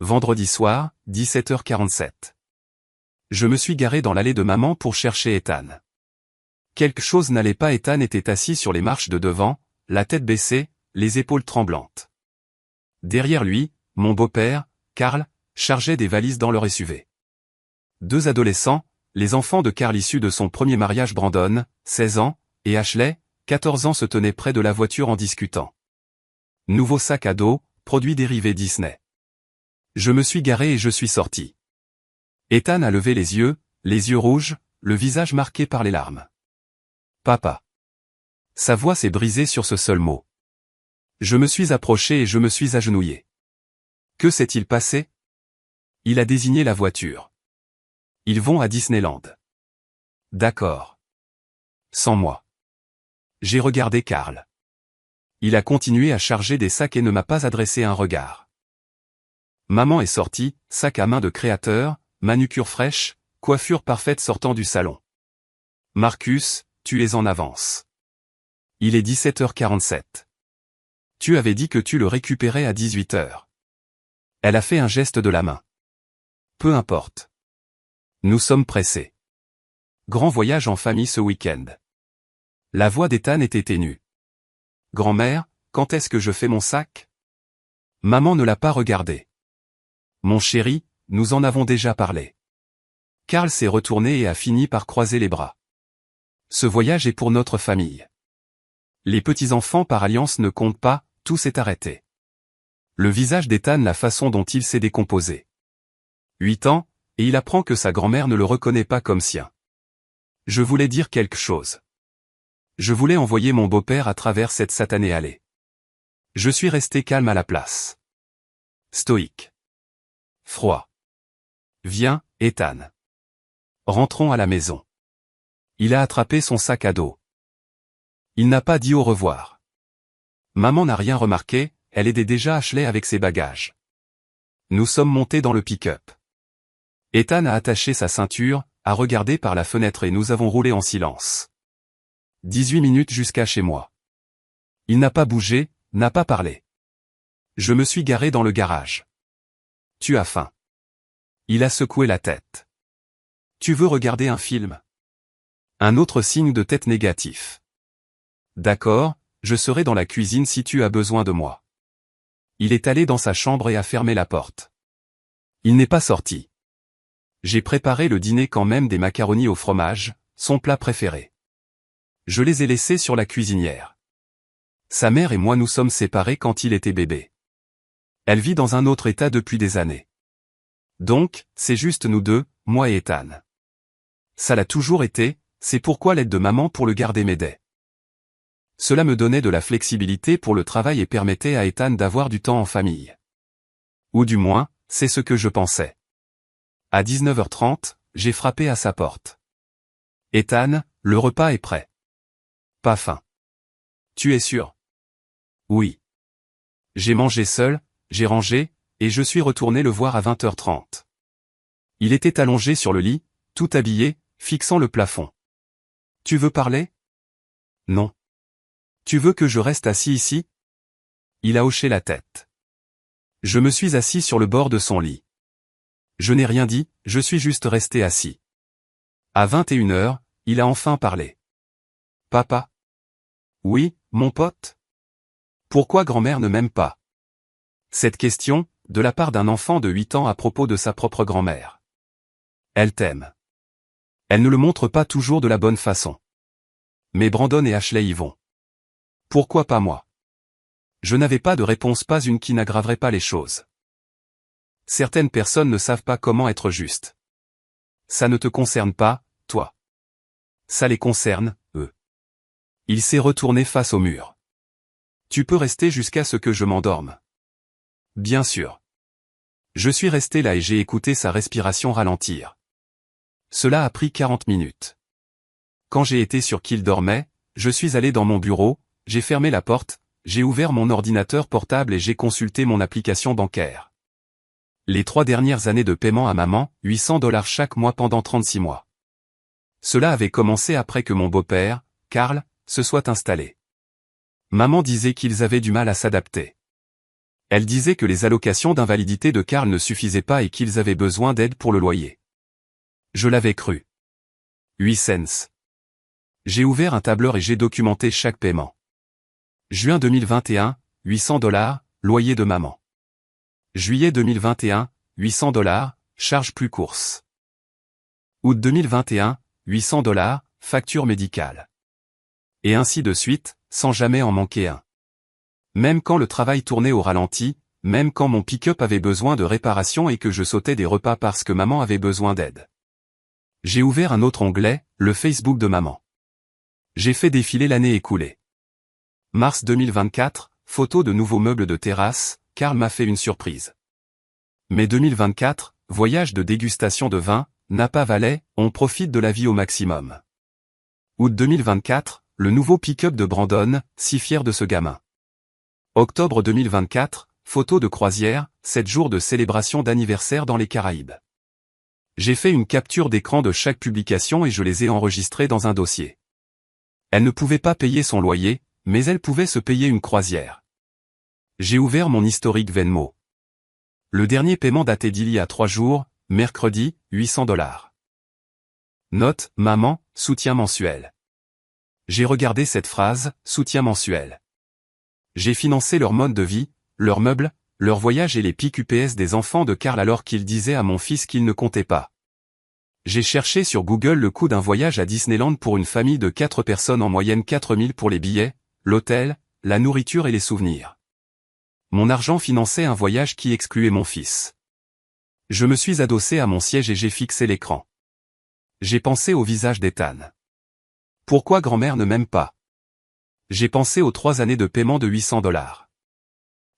Vendredi soir, 17h47. Je me suis garé dans l'allée de maman pour chercher Ethan. Quelque chose n'allait pas. Ethan était assis sur les marches de devant, la tête baissée, les épaules tremblantes. Derrière lui, mon beau-père, Carl, chargeait des valises dans leur SUV. Deux adolescents, les enfants de Carl issus de son premier mariage, Brandon, 16 ans, et Ashley, 14 ans, se tenaient près de la voiture en discutant. Nouveau sac à dos, produit dérivé Disney. Je me suis garé et je suis sorti. Ethan a levé les yeux rouges, le visage marqué par les larmes. Papa. Sa voix s'est brisée sur ce seul mot. Je me suis approché et je me suis agenouillé. Que s'est-il passé? Il a désigné la voiture. Ils vont à Disneyland. D'accord. Sans moi. J'ai regardé Carl. Il a continué à charger des sacs et ne m'a pas adressé un regard. Maman est sortie, sac à main de créateur, manucure fraîche, coiffure parfaite sortant du salon. Marcus, tu es en avance. Il est 17h47. Tu avais dit que tu le récupérais à 18h. Elle a fait un geste de la main. Peu importe. Nous sommes pressés. Grand voyage en famille ce week-end. La voix d'Ethan était ténue. Grand-mère, quand est-ce que je fais mon sac? Maman ne l'a pas regardé. Mon chéri, nous en avons déjà parlé. Carl s'est retourné et a fini par croiser les bras. Ce voyage est pour notre famille. Les petits-enfants par alliance ne comptent pas, tout s'est arrêté. Le visage d'Ethan, la façon dont il s'est décomposé. 8 ans, et il apprend que sa grand-mère ne le reconnaît pas comme sien. Je voulais dire quelque chose. Je voulais envoyer mon beau-père à travers cette satanée allée. Je suis resté calme à la place. Stoïque. Froid. Viens, Ethan. Rentrons à la maison. Il a attrapé son sac à dos. Il n'a pas dit au revoir. Maman n'a rien remarqué, elle aidait déjà Ashley avec ses bagages. Nous sommes montés dans le pick-up. Ethan a attaché sa ceinture, a regardé par la fenêtre et nous avons roulé en silence. 18 minutes jusqu'à chez moi. Il n'a pas bougé, n'a pas parlé. Je me suis garé dans le garage. Tu as faim. Il a secoué la tête. Tu veux regarder un film? Un autre signe de tête négatif. D'accord, je serai dans la cuisine si tu as besoin de moi. Il est allé dans sa chambre et a fermé la porte. Il n'est pas sorti. J'ai préparé le dîner quand même, des macaronis au fromage, son plat préféré. Je les ai laissés sur la cuisinière. Sa mère et moi nous sommes séparés quand il était bébé. Elle vit dans un autre état depuis des années. Donc, c'est juste nous deux, moi et Ethan. Ça l'a toujours été, c'est pourquoi l'aide de maman pour le garder m'aidait. Cela me donnait de la flexibilité pour le travail et permettait à Ethan d'avoir du temps en famille. Ou du moins, c'est ce que je pensais. À 19h30, j'ai frappé à sa porte. Ethan, le repas est prêt. Pas faim. Tu es sûr? Oui. J'ai mangé seul, j'ai rangé, et je suis retourné le voir à 20h30. Il était allongé sur le lit, tout habillé, fixant le plafond. Tu veux parler? Non. Tu veux que je reste assis ici? Il a hoché la tête. Je me suis assis sur le bord de son lit. Je n'ai rien dit, je suis juste resté assis. À 21h, il a enfin parlé. Papa? Oui, mon pote? Pourquoi grand-mère ne m'aime pas? Cette question, de la part d'un enfant de 8 ans à propos de sa propre grand-mère. Elle t'aime. Elle ne le montre pas toujours de la bonne façon. Mais Brandon et Ashley y vont. Pourquoi pas moi? Je n'avais pas de réponse, pas une qui n'aggraverait pas les choses. Certaines personnes ne savent pas comment être justes. Ça ne te concerne pas, toi. Ça les concerne, eux. Il s'est retourné face au mur. Tu peux rester jusqu'à ce que je m'endorme. Bien sûr. Je suis resté là et j'ai écouté sa respiration ralentir. Cela a pris 40 minutes. Quand j'ai été sûr qu'il dormait, je suis allé dans mon bureau, j'ai fermé la porte, j'ai ouvert mon ordinateur portable et j'ai consulté mon application bancaire. Les 3 dernières années de paiement à maman, $800 chaque mois pendant 36 mois. Cela avait commencé après que mon beau-père, Carl, se soit installé. Maman disait qu'ils avaient du mal à s'adapter. Elle disait que les allocations d'invalidité de Karl ne suffisaient pas et qu'ils avaient besoin d'aide pour le loyer. Je l'avais cru. 8 cents. J'ai ouvert un tableur et j'ai documenté chaque paiement. Juin 2021, $800, loyer de maman. Juillet 2021, $800, charges plus courses. Août 2021, $800, facture médicale. Et ainsi de suite, sans jamais en manquer un. Même quand le travail tournait au ralenti, même quand mon pick-up avait besoin de réparation et que je sautais des repas parce que maman avait besoin d'aide. J'ai ouvert un autre onglet, le Facebook de maman. J'ai fait défiler l'année écoulée. Mars 2024, photo de nouveaux meubles de terrasse, Karl m'a fait une surprise. Mai 2024, voyage de dégustation de vin, Napa Valley, on profite de la vie au maximum. Août 2024, le nouveau pick-up de Brandon, si fier de ce gamin. Octobre 2024, photo de croisière, 7 jours de célébration d'anniversaire dans les Caraïbes. J'ai fait une capture d'écran de chaque publication et je les ai enregistrées dans un dossier. Elle ne pouvait pas payer son loyer, mais elle pouvait se payer une croisière. J'ai ouvert mon historique Venmo. Le dernier paiement daté d'il y a 3 jours, mercredi, $800. Note, maman, soutien mensuel. J'ai regardé cette phrase, soutien mensuel. J'ai financé leur mode de vie, leurs meubles, leur voyage et les pics UPS des enfants de Karl alors qu'il disait à mon fils qu'il ne comptait pas. J'ai cherché sur Google le coût d'un voyage à Disneyland pour une famille de 4 personnes en moyenne 4 000 pour les billets, l'hôtel, la nourriture et les souvenirs. Mon argent finançait un voyage qui excluait mon fils. Je me suis adossé à mon siège et j'ai fixé l'écran. J'ai pensé au visage d'Ethan. Pourquoi grand-mère ne m'aime pas? J'ai pensé aux 3 années de paiement de $800.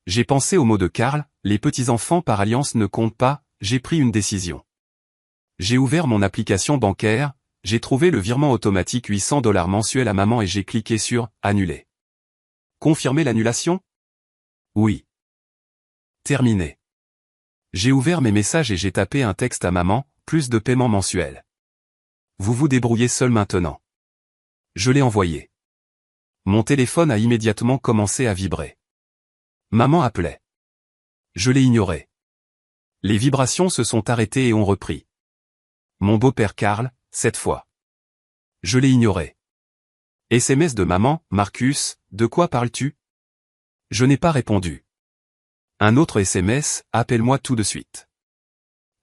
J'ai pensé aux mots de Karl, les petits-enfants par alliance ne comptent pas, j'ai pris une décision. J'ai ouvert mon application bancaire, j'ai trouvé le virement automatique $800 mensuel à maman et j'ai cliqué sur « Annuler ». Confirmer l'annulation? Oui. Terminé. J'ai ouvert mes messages et j'ai tapé un texte à maman, plus de paiement mensuel. Vous vous débrouillez seul maintenant. Je l'ai envoyé. Mon téléphone a immédiatement commencé à vibrer. Maman appelait. Je l'ai ignoré. Les vibrations se sont arrêtées et ont repris. Mon beau-père Karl, cette fois. Je l'ai ignoré. SMS de maman, Marcus, de quoi parles-tu? Je n'ai pas répondu. Un autre SMS, appelle-moi tout de suite.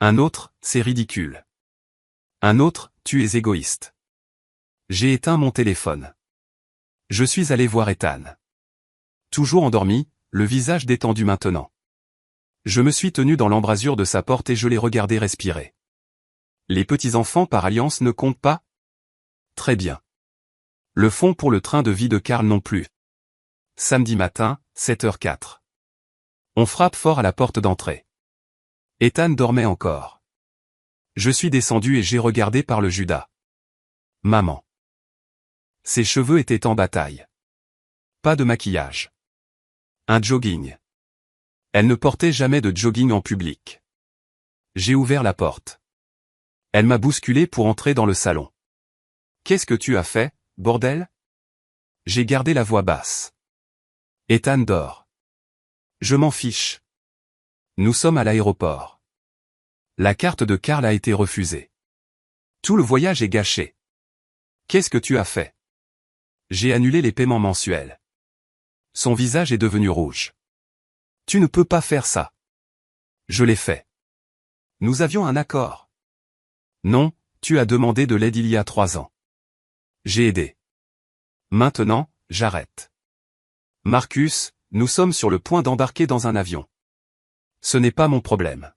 Un autre, c'est ridicule. Un autre, tu es égoïste. J'ai éteint mon téléphone. Je suis allé voir Ethan. Toujours endormi, le visage détendu maintenant. Je me suis tenu dans l'embrasure de sa porte et je l'ai regardé respirer. Les petits-enfants par alliance ne comptent pas? Très bien. Le fonds pour le train de vie de Karl non plus. Samedi matin, 7h04. On frappe fort à la porte d'entrée. Ethan dormait encore. Je suis descendu et j'ai regardé par le Judas. Maman. Ses cheveux étaient en bataille. Pas de maquillage. Un jogging. Elle ne portait jamais de jogging en public. J'ai ouvert la porte. Elle m'a bousculé pour entrer dans le salon. Qu'est-ce que tu as fait, bordel? J'ai gardé la voix basse. Ethan dort. Je m'en fiche. Nous sommes à l'aéroport. La carte de Karl a été refusée. Tout le voyage est gâché. Qu'est-ce que tu as fait? J'ai annulé les paiements mensuels. Son visage est devenu rouge. Tu ne peux pas faire ça. Je l'ai fait. Nous avions un accord. Non, tu as demandé de l'aide il y a 3 ans. J'ai aidé. Maintenant, j'arrête. Marcus, nous sommes sur le point d'embarquer dans un avion. Ce n'est pas mon problème.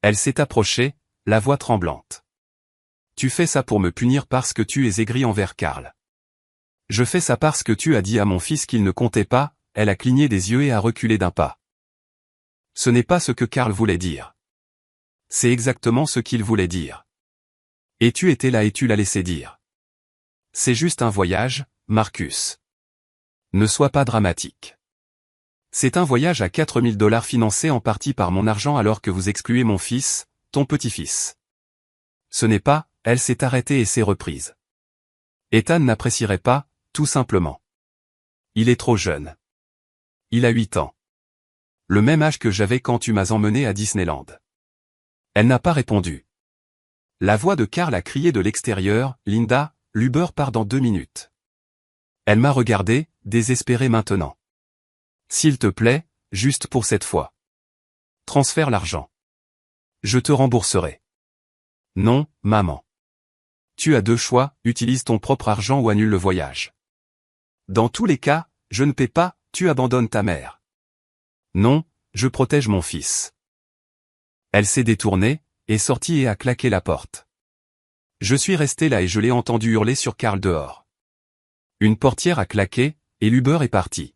Elle s'est approchée, la voix tremblante. Tu fais ça pour me punir parce que tu es aigri envers Karl. Je fais ça parce que tu as dit à mon fils qu'il ne comptait pas, elle a cligné des yeux et a reculé d'un pas. Ce n'est pas ce que Karl voulait dire. C'est exactement ce qu'il voulait dire. Et tu étais là et tu l'as laissé dire. C'est juste un voyage, Marcus. Ne sois pas dramatique. C'est un voyage à $4 000 financé en partie par mon argent alors que vous excluez mon fils, ton petit-fils. Ce n'est pas, elle s'est arrêtée et s'est reprise. Ethan n'apprécierait pas, tout simplement. Il est trop jeune. Il a 8 ans. le même âge que j'avais quand tu m'as emmené à Disneyland. Elle n'a pas répondu. La voix de Karl a crié de l'extérieur, Linda, l'Uber part dans 2 minutes. Elle m'a regardé, désespérée maintenant. S'il te plaît, juste pour cette fois. Transfère l'argent. Je te rembourserai. Non, maman. Tu as 2 choix, utilise ton propre argent ou annule le voyage. Dans tous les cas, je ne paie pas, tu abandonnes ta mère. Non, je protège mon fils. Elle s'est détournée, est sortie et a claqué la porte. Je suis resté là et je l'ai entendu hurler sur Karl dehors. Une portière a claqué, et l'Uber est parti.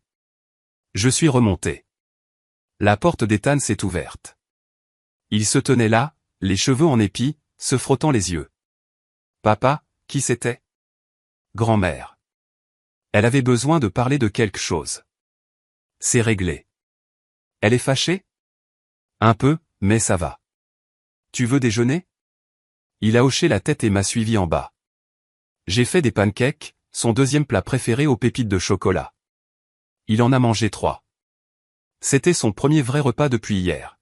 Je suis remonté. La porte d'Ethan s'est ouverte. Il se tenait là, les cheveux en épi, se frottant les yeux. Papa, qui c'était? Grand-mère. Elle avait besoin de parler de quelque chose. C'est réglé. Elle est fâchée? Un peu, mais ça va. Tu veux déjeuner? Il a hoché la tête et m'a suivi en bas. J'ai fait des pancakes, son deuxième plat préféré aux pépites de chocolat. Il en a mangé 3. C'était son premier vrai repas depuis hier.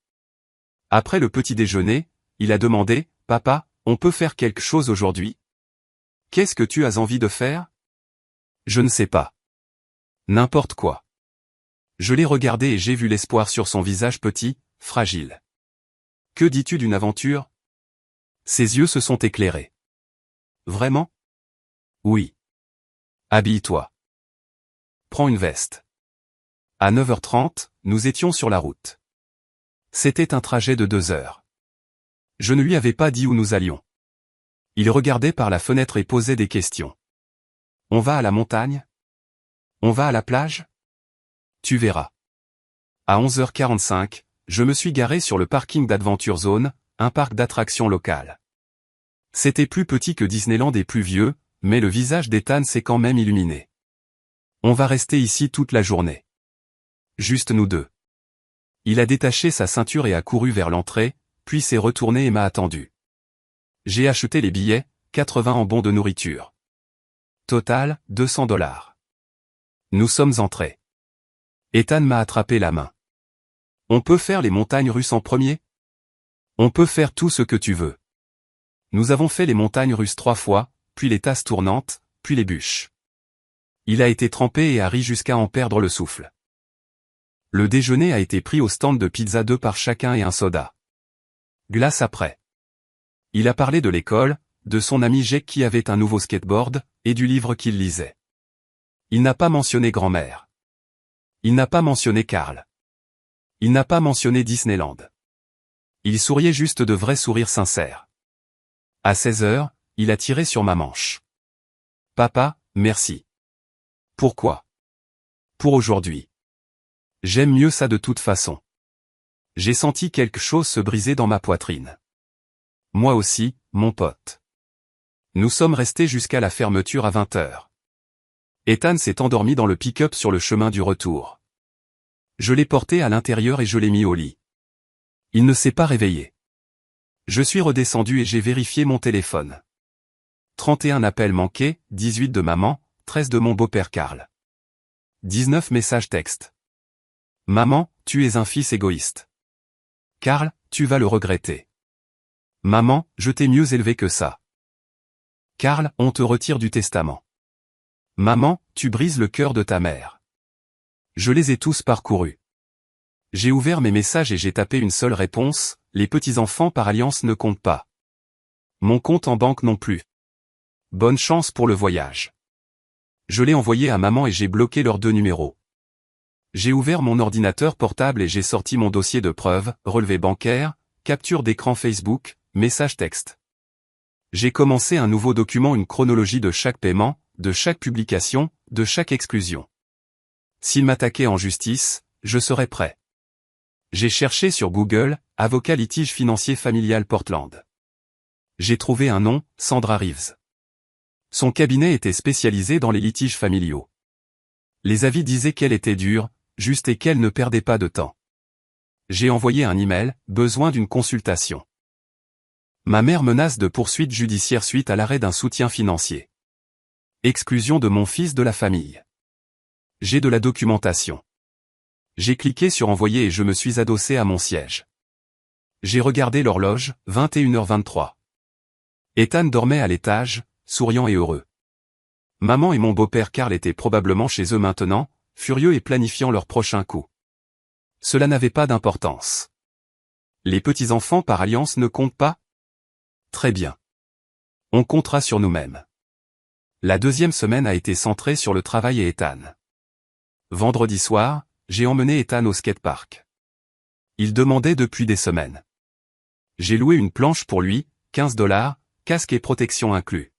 Après le petit déjeuner, il a demandé, « Papa, on peut faire quelque chose aujourd'hui? Qu'est-ce que tu as envie de faire? » Je ne sais pas. N'importe quoi. Je l'ai regardé et j'ai vu l'espoir sur son visage petit, fragile. Que dis-tu d'une aventure? Ses yeux se sont éclairés. Vraiment? Oui. Habille-toi. Prends une veste. À 9h30, nous étions sur la route. C'était un trajet de 2 heures. Je ne lui avais pas dit où nous allions. Il regardait par la fenêtre et posait des questions. On va à la montagne? On va à la plage? Tu verras. À 11h45, je me suis garé sur le parking d'Adventure Zone, un parc d'attractions locales. C'était plus petit que Disneyland et plus vieux, mais le visage d'Ethan s'est quand même illuminé. On va rester ici toute la journée. Juste nous deux. Il a détaché sa ceinture et a couru vers l'entrée, puis s'est retourné et m'a attendu. J'ai acheté les billets, 80 en bons de nourriture. Total, $200. Nous sommes entrés. Ethan m'a attrapé la main. On peut faire les montagnes russes en premier? On peut faire tout ce que tu veux. Nous avons fait les montagnes russes 3 fois, puis les tasses tournantes, puis les bûches. Il a été trempé et a ri jusqu'à en perdre le souffle. Le déjeuner a été pris au stand de pizza 2 par chacun et un soda. Glace après. Il a parlé de l'école, de son ami Jake qui avait un nouveau skateboard, et du livre qu'il lisait. Il n'a pas mentionné grand-mère. Il n'a pas mentionné Karl. Il n'a pas mentionné Disneyland. Il souriait juste de vrais sourires sincères. À 16h, il a tiré sur ma manche. Papa, merci. Pourquoi? Pour aujourd'hui. J'aime mieux ça de toute façon. J'ai senti quelque chose se briser dans ma poitrine. Moi aussi, mon pote. Nous sommes restés jusqu'à la fermeture à 20h. Ethan s'est endormi dans le pick-up sur le chemin du retour. Je l'ai porté à l'intérieur et je l'ai mis au lit. Il ne s'est pas réveillé. Je suis redescendu et j'ai vérifié mon téléphone. 31 appels manqués, 18 de maman, 13 de mon beau-père Karl. 19 messages textes. Maman, tu es un fils égoïste. Karl, tu vas le regretter. Maman, je t'ai mieux élevé que ça. Karl, on te retire du testament. Maman, tu brises le cœur de ta mère. Je les ai tous parcourus. J'ai ouvert mes messages et j'ai tapé une seule réponse, les petits-enfants par alliance ne comptent pas. Mon compte en banque non plus. Bonne chance pour le voyage. Je l'ai envoyé à maman et j'ai bloqué leurs 2 numéros. J'ai ouvert mon ordinateur portable et j'ai sorti mon dossier de preuves, relevé bancaire, capture d'écran Facebook, message texte. J'ai commencé un nouveau document, une chronologie de chaque paiement, de chaque publication, de chaque exclusion. S'il m'attaquait en justice, je serais prêt. J'ai cherché sur Google, avocat litige financier familial Portland. J'ai trouvé un nom, Sandra Reeves. Son cabinet était spécialisé dans les litiges familiaux. Les avis disaient qu'elle était dure, juste et qu'elle ne perdait pas de temps. J'ai envoyé un email, besoin d'une consultation. Ma mère menace de poursuite judiciaire suite à l'arrêt d'un soutien financier. Exclusion de mon fils de la famille. J'ai de la documentation. J'ai cliqué sur envoyer et je me suis adossé à mon siège. J'ai regardé l'horloge, 21h23. Ethan dormait à l'étage, souriant et heureux. Maman et mon beau-père Karl étaient probablement chez eux maintenant, furieux et planifiant leur prochain coup. Cela n'avait pas d'importance. Les petits-enfants par alliance ne comptent pas? Très bien. On comptera sur nous-mêmes. La deuxième semaine a été centrée sur le travail et Ethan. Vendredi soir, j'ai emmené Ethan au skatepark. Il demandait depuis des semaines. J'ai loué une planche pour lui, 15 $, casque et protection inclus.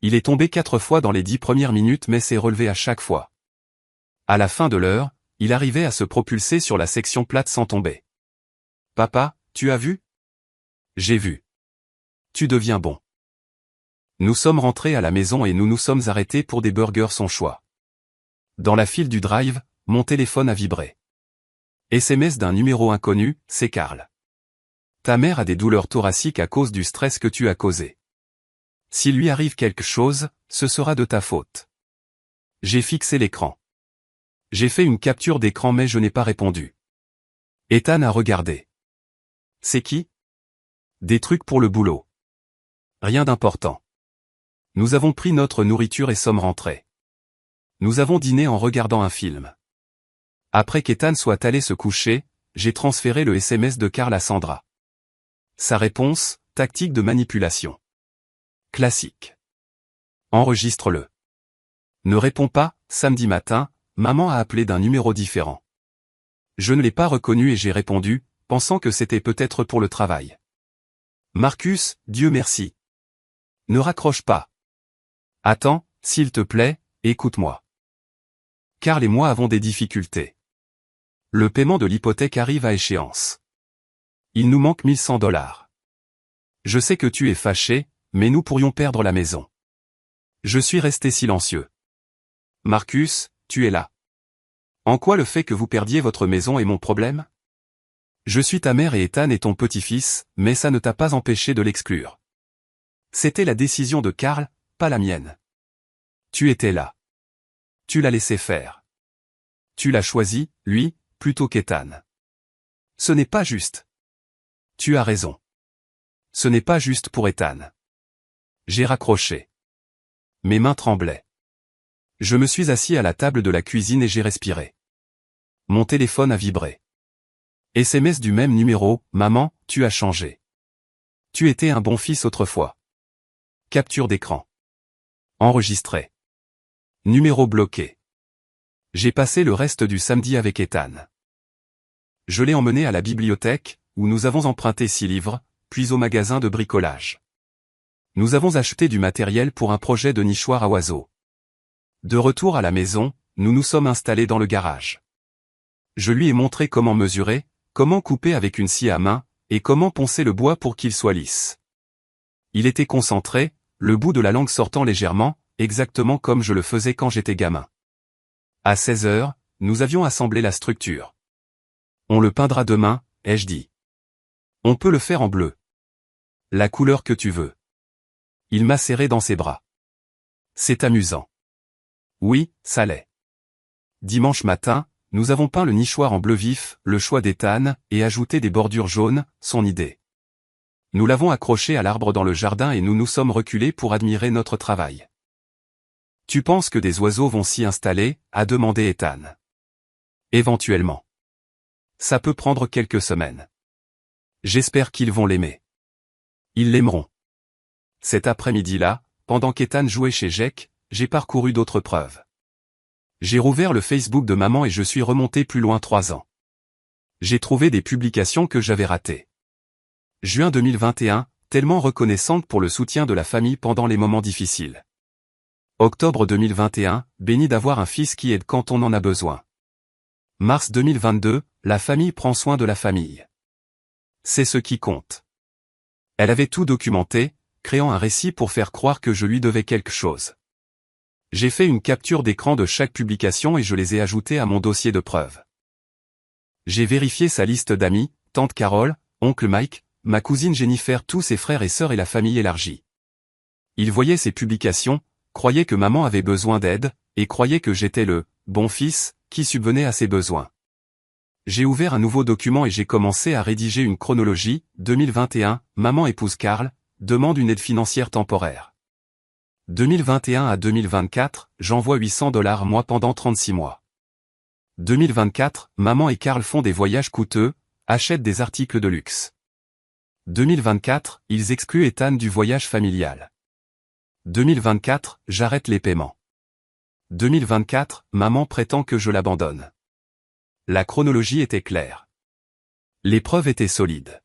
Il est tombé 4 fois dans les 10 premières minutes mais s'est relevé à chaque fois. À la fin de l'heure, il arrivait à se propulser sur la section plate sans tomber. Papa, tu as vu? J'ai vu. Tu deviens bon. Nous sommes rentrés à la maison et nous nous sommes arrêtés pour des burgers son choix. Dans la file du drive, mon téléphone a vibré. SMS d'un numéro inconnu, c'est Karl. Ta mère a des douleurs thoraciques à cause du stress que tu as causé. S'il lui arrive quelque chose, ce sera de ta faute. J'ai fixé l'écran. J'ai fait une capture d'écran mais je n'ai pas répondu. Ethan a regardé. C'est qui? Des trucs pour le boulot. Rien d'important. Nous avons pris notre nourriture et sommes rentrés. Nous avons dîné en regardant un film. Après qu'Ethan soit allé se coucher, j'ai transféré le SMS de Karl à Sandra. Sa réponse, tactique de manipulation. Classique. Enregistre-le. Ne réponds pas, samedi matin, maman a appelé d'un numéro différent. Je ne l'ai pas reconnu et j'ai répondu, pensant que c'était peut-être pour le travail. Marcus, Dieu merci. Ne raccroche pas. Attends, s'il te plaît, écoute-moi. Karl et moi avons des difficultés. Le paiement de l'hypothèque arrive à échéance. Il nous manque 1100 $. Je sais que tu es fâché, mais nous pourrions perdre la maison. Je suis resté silencieux. Marcus, tu es là. En quoi le fait que vous perdiez votre maison est mon problème? Je suis ta mère et Ethan est ton petit-fils, mais ça ne t'a pas empêché de l'exclure. C'était la décision de Karl, pas la mienne. Tu étais là. Tu l'as laissé faire. Tu l'as choisi, lui, plutôt qu'Ethan. Ce n'est pas juste. Tu as raison. Ce n'est pas juste pour Ethan. J'ai raccroché. Mes mains tremblaient. Je me suis assis à la table de la cuisine et j'ai respiré. Mon téléphone a vibré. SMS du même numéro, maman, tu as changé. Tu étais un bon fils autrefois. Capture d'écran. Enregistré. Numéro bloqué. J'ai passé le reste du samedi avec Ethan. Je l'ai emmené à la bibliothèque, où nous avons emprunté 6 livres, puis au magasin de bricolage. Nous avons acheté du matériel pour un projet de nichoir à oiseaux. De retour à la maison, nous nous sommes installés dans le garage. Je lui ai montré comment mesurer, comment couper avec une scie à main, et comment poncer le bois pour qu'il soit lisse. Il était concentré, le bout de la langue sortant légèrement, exactement comme je le faisais quand j'étais gamin. À 16 heures, nous avions assemblé la structure. On le peindra demain, ai-je dit. On peut le faire en bleu. La couleur que tu veux. Il m'a serré dans ses bras. C'est amusant. Oui, ça l'est. Dimanche matin, nous avons peint le nichoir en bleu vif, le choix d'Ethan, et ajouté des bordures jaunes, son idée. Nous l'avons accroché à l'arbre dans le jardin et nous nous sommes reculés pour admirer notre travail. Tu penses que des oiseaux vont s'y installer, a demandé Ethan. Éventuellement. Ça peut prendre quelques semaines. J'espère qu'ils vont l'aimer. Ils l'aimeront. Cet après-midi-là, pendant qu'Ethan jouait chez Jack, j'ai parcouru d'autres preuves. J'ai rouvert le Facebook de maman et je suis remonté plus loin 3 ans. J'ai trouvé des publications que j'avais ratées. Juin 2021, tellement reconnaissante pour le soutien de la famille pendant les moments difficiles. Octobre 2021, béni d'avoir un fils qui aide quand on en a besoin. Mars 2022, la famille prend soin de la famille. C'est ce qui compte. Elle avait tout documenté, créant un récit pour faire croire que je lui devais quelque chose. J'ai fait une capture d'écran de chaque publication et je les ai ajoutées à mon dossier de preuves. J'ai vérifié sa liste d'amis, tante Carole, oncle Mike, ma cousine Jennifer, tous ses frères et sœurs et la famille élargie. Ils voyaient ces publications, croyaient que maman avait besoin d'aide, et croyaient que j'étais le « bon fils » qui subvenait à ses besoins. J'ai ouvert un nouveau document et j'ai commencé à rédiger une chronologie. 2021, maman épouse Karl, demande une aide financière temporaire. 2021 à 2024, j'envoie $800 mois pendant 36 mois. 2024, maman et Karl font des voyages coûteux, achètent des articles de luxe. 2024, ils excluent Ethan du voyage familial. 2024, j'arrête les paiements. 2024, maman prétend que je l'abandonne. La chronologie était claire. Les preuves étaient solides.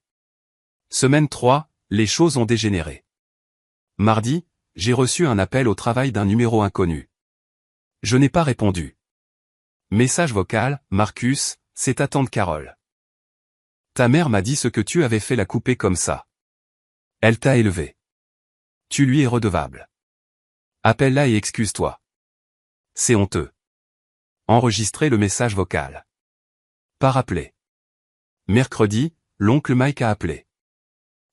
Semaine 3, les choses ont dégénéré. Mardi, j'ai reçu un appel au travail d'un numéro inconnu. Je n'ai pas répondu. Message vocal, Marcus, c'est ta tante Carole. Ta mère m'a dit ce que tu avais fait la couper comme ça. Elle t'a élevé. Tu lui es redevable. Appelle-la et excuse-toi. C'est honteux. Enregistrez le message vocal. Pas rappelé. Mercredi, l'oncle Mike a appelé.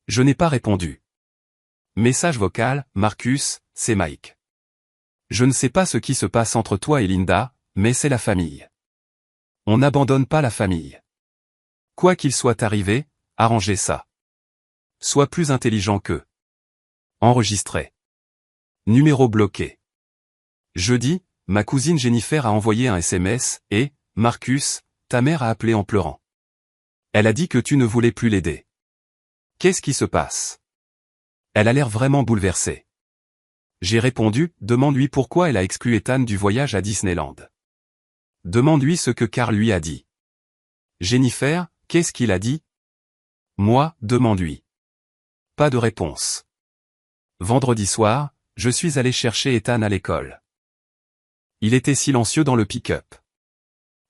Je n'ai pas répondu. Message vocal, Marcus, c'est Mike. Je ne sais pas ce qui se passe entre toi et Linda, mais c'est la famille. On n'abandonne pas la famille. Quoi qu'il soit arrivé, arrangez ça. Sois plus intelligent qu'eux. Enregistré. Numéro bloqué. Jeudi, ma cousine Jennifer a envoyé un SMS, et, Marcus, ta mère a appelé en pleurant. Elle a dit que tu ne voulais plus l'aider. Qu'est-ce qui se passe? Elle a l'air vraiment bouleversée. J'ai répondu, demande-lui pourquoi elle a exclu Ethan du voyage à Disneyland. Demande-lui ce que Karl lui a dit. Jennifer, qu'est-ce qu'il a dit? Moi, demande-lui. Pas de réponse. Vendredi soir, je suis allé chercher Ethan à l'école. Il était silencieux dans le pick-up.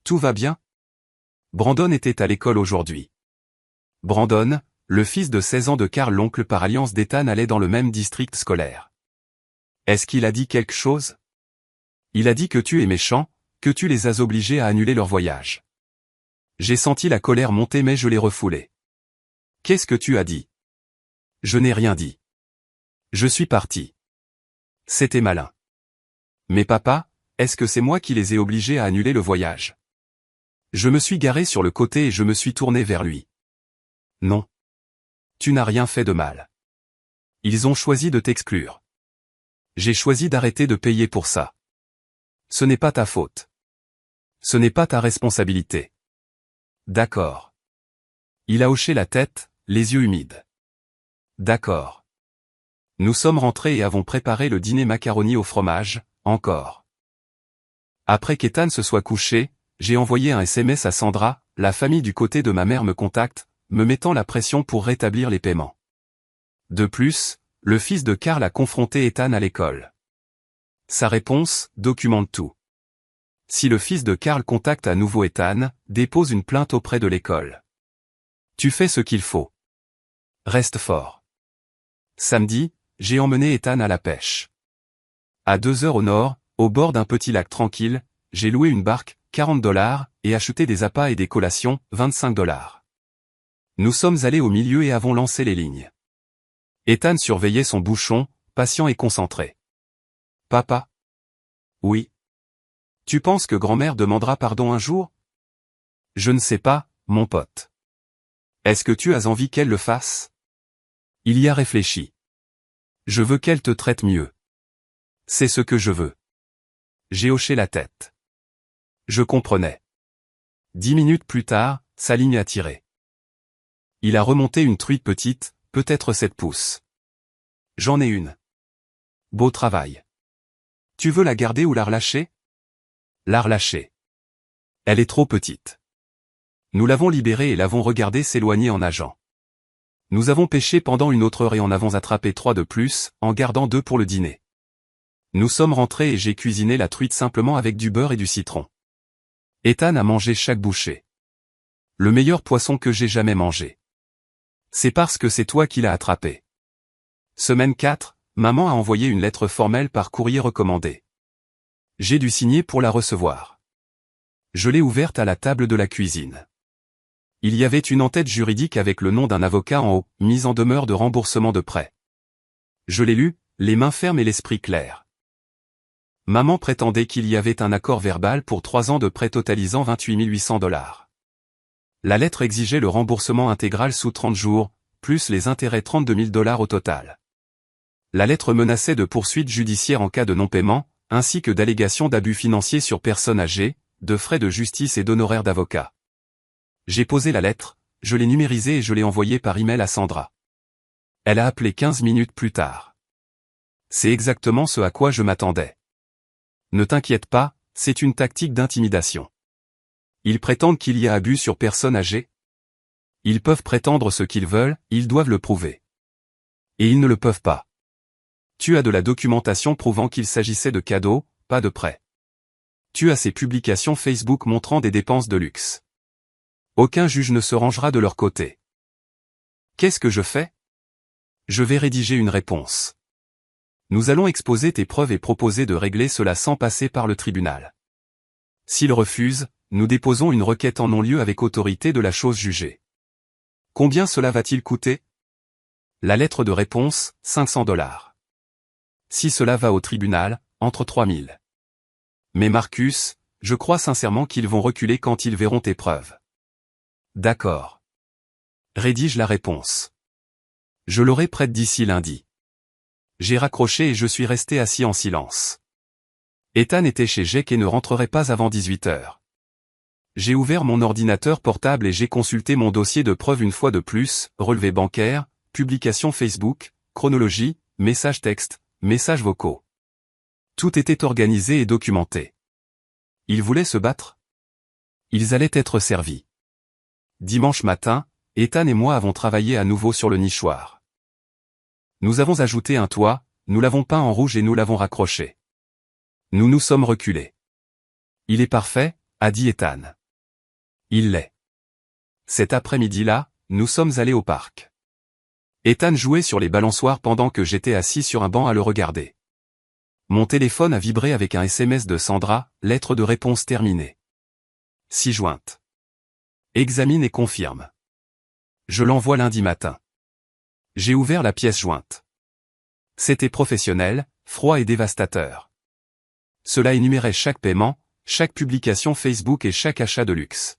Tout va bien? Brandon était à l'école aujourd'hui. Brandon, le fils de 16 ans de Karl, l'oncle par alliance d'Ethan, allait dans le même district scolaire. Est-ce qu'il a dit quelque chose? Il a dit que tu es méchant, que tu les as obligés à annuler leur voyage. J'ai senti la colère monter mais je l'ai refoulée. Qu'est-ce que tu as dit? Je n'ai rien dit. Je suis parti. C'était malin. Mais papa, est-ce que c'est moi qui les ai obligés à annuler le voyage? Je me suis garé sur le côté et je me suis tourné vers lui. Non. Tu n'as rien fait de mal. Ils ont choisi de t'exclure. J'ai choisi d'arrêter de payer pour ça. Ce n'est pas ta faute. Ce n'est pas ta responsabilité. D'accord. Il a hoché la tête, les yeux humides. D'accord. Nous sommes rentrés et avons préparé le dîner macaroni au fromage, encore. Après qu'Ethan se soit couché, j'ai envoyé un SMS à Sandra, la famille du côté de ma mère me contacte, me mettant la pression pour rétablir les paiements. De plus, le fils de Karl a confronté Ethan à l'école. Sa réponse documente tout. Si le fils de Karl contacte à nouveau Ethan, dépose une plainte auprès de l'école. Tu fais ce qu'il faut. Reste fort. Samedi, j'ai emmené Ethan à la pêche. À 2 heures au nord, au bord d'un petit lac tranquille, j'ai loué une barque, $40, et acheté des appâts et des collations, $25. Nous sommes allés au milieu et avons lancé les lignes. Ethan surveillait son bouchon, patient et concentré. Papa? Oui. Tu penses que grand-mère demandera pardon un jour? Je ne sais pas, mon pote. Est-ce que tu as envie qu'elle le fasse? Il y a réfléchi. Je veux qu'elle te traite mieux. C'est ce que je veux. J'ai hoché la tête. Je comprenais. 10 minutes plus tard, sa ligne a tiré. Il a remonté une truite petite, peut-être 7 pouces. J'en ai une. Beau travail. Tu veux la garder ou la relâcher? La relâcher. Elle est trop petite. Nous l'avons libérée et l'avons regardée s'éloigner en nageant. Nous avons pêché pendant une autre heure et en avons attrapé 3 de plus, en gardant 2 pour le dîner. Nous sommes rentrés et j'ai cuisiné la truite simplement avec du beurre et du citron. Ethan a mangé chaque bouchée. Le meilleur poisson que j'ai jamais mangé. C'est parce que c'est toi qui l'as attrapé. Semaine 4, maman a envoyé une lettre formelle par courrier recommandé. J'ai dû signer pour la recevoir. Je l'ai ouverte à la table de la cuisine. Il y avait une en-tête juridique avec le nom d'un avocat en haut, mise en demeure de remboursement de prêt. Je l'ai lu, les mains fermes et l'esprit clair. Maman prétendait qu'il y avait un accord verbal pour 3 ans de prêt totalisant $28 800. La lettre exigeait le remboursement intégral sous 30 jours, plus les intérêts $32 000 au total. La lettre menaçait de poursuites judiciaires en cas de non-paiement, ainsi que d'allégations d'abus financiers sur personnes âgées, de frais de justice et d'honoraires d'avocat. J'ai posé la lettre, je l'ai numérisée et je l'ai envoyée par email à Sandra. Elle a appelé 15 minutes plus tard. C'est exactement ce à quoi je m'attendais. Ne t'inquiète pas, c'est une tactique d'intimidation. Ils prétendent qu'il y a abus sur personnes âgées. Ils peuvent prétendre ce qu'ils veulent, ils doivent le prouver. Et ils ne le peuvent pas. Tu as de la documentation prouvant qu'il s'agissait de cadeaux, pas de prêts. Tu as ces publications Facebook montrant des dépenses de luxe. Aucun juge ne se rangera de leur côté. Qu'est-ce que je fais? Je vais rédiger une réponse. Nous allons exposer tes preuves et proposer de régler cela sans passer par le tribunal. S'il refuse, nous déposons une requête en non-lieu avec autorité de la chose jugée. Combien cela va-t-il coûter? La lettre de réponse, $500. Si cela va au tribunal, entre 3000. Mais Marcus, je crois sincèrement qu'ils vont reculer quand ils verront tes preuves. D'accord. Rédige la réponse. Je l'aurai prête d'ici lundi. J'ai raccroché et je suis resté assis en silence. Ethan était chez Jake et ne rentrerait pas avant 18h. J'ai ouvert mon ordinateur portable et j'ai consulté mon dossier de preuves une fois de plus, relevé bancaire, publication Facebook, chronologie, messages textes, messages vocaux. Tout était organisé et documenté. Ils voulaient se battre? Ils allaient être servis. Dimanche matin, Ethan et moi avons travaillé à nouveau sur le nichoir. Nous avons ajouté un toit, nous l'avons peint en rouge et nous l'avons raccroché. Nous nous sommes reculés. Il est parfait, a dit Ethan. Il l'est. Cet après-midi-là, nous sommes allés au parc. Ethan jouait sur les balançoires pendant que j'étais assis sur un banc à le regarder. Mon téléphone a vibré avec un SMS de Sandra, lettre de réponse terminée. Ci-jointe. Examine et confirme. Je l'envoie lundi matin. J'ai ouvert la pièce jointe. C'était professionnel, froid et dévastateur. Cela énumérait chaque paiement, chaque publication Facebook et chaque achat de luxe.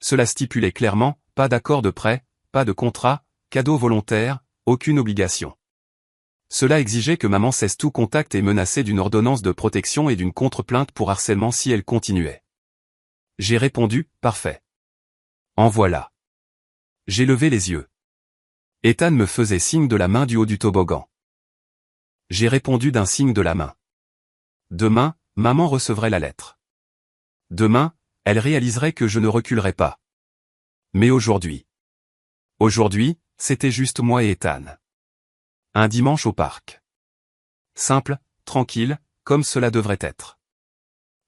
Cela stipulait clairement, pas d'accord de prêt, pas de contrat, cadeau volontaire, aucune obligation. Cela exigeait que maman cesse tout contact et menaçait d'une ordonnance de protection et d'une contre-plainte pour harcèlement si elle continuait. J'ai répondu, parfait. En voilà. J'ai levé les yeux. Ethan me faisait signe de la main du haut du toboggan. J'ai répondu d'un signe de la main. Demain, maman recevrait la lettre. Demain, elle réaliserait que je ne reculerai pas. Mais aujourd'hui. Aujourd'hui, c'était juste moi et Ethan. Un dimanche au parc. Simple, tranquille, comme cela devrait être.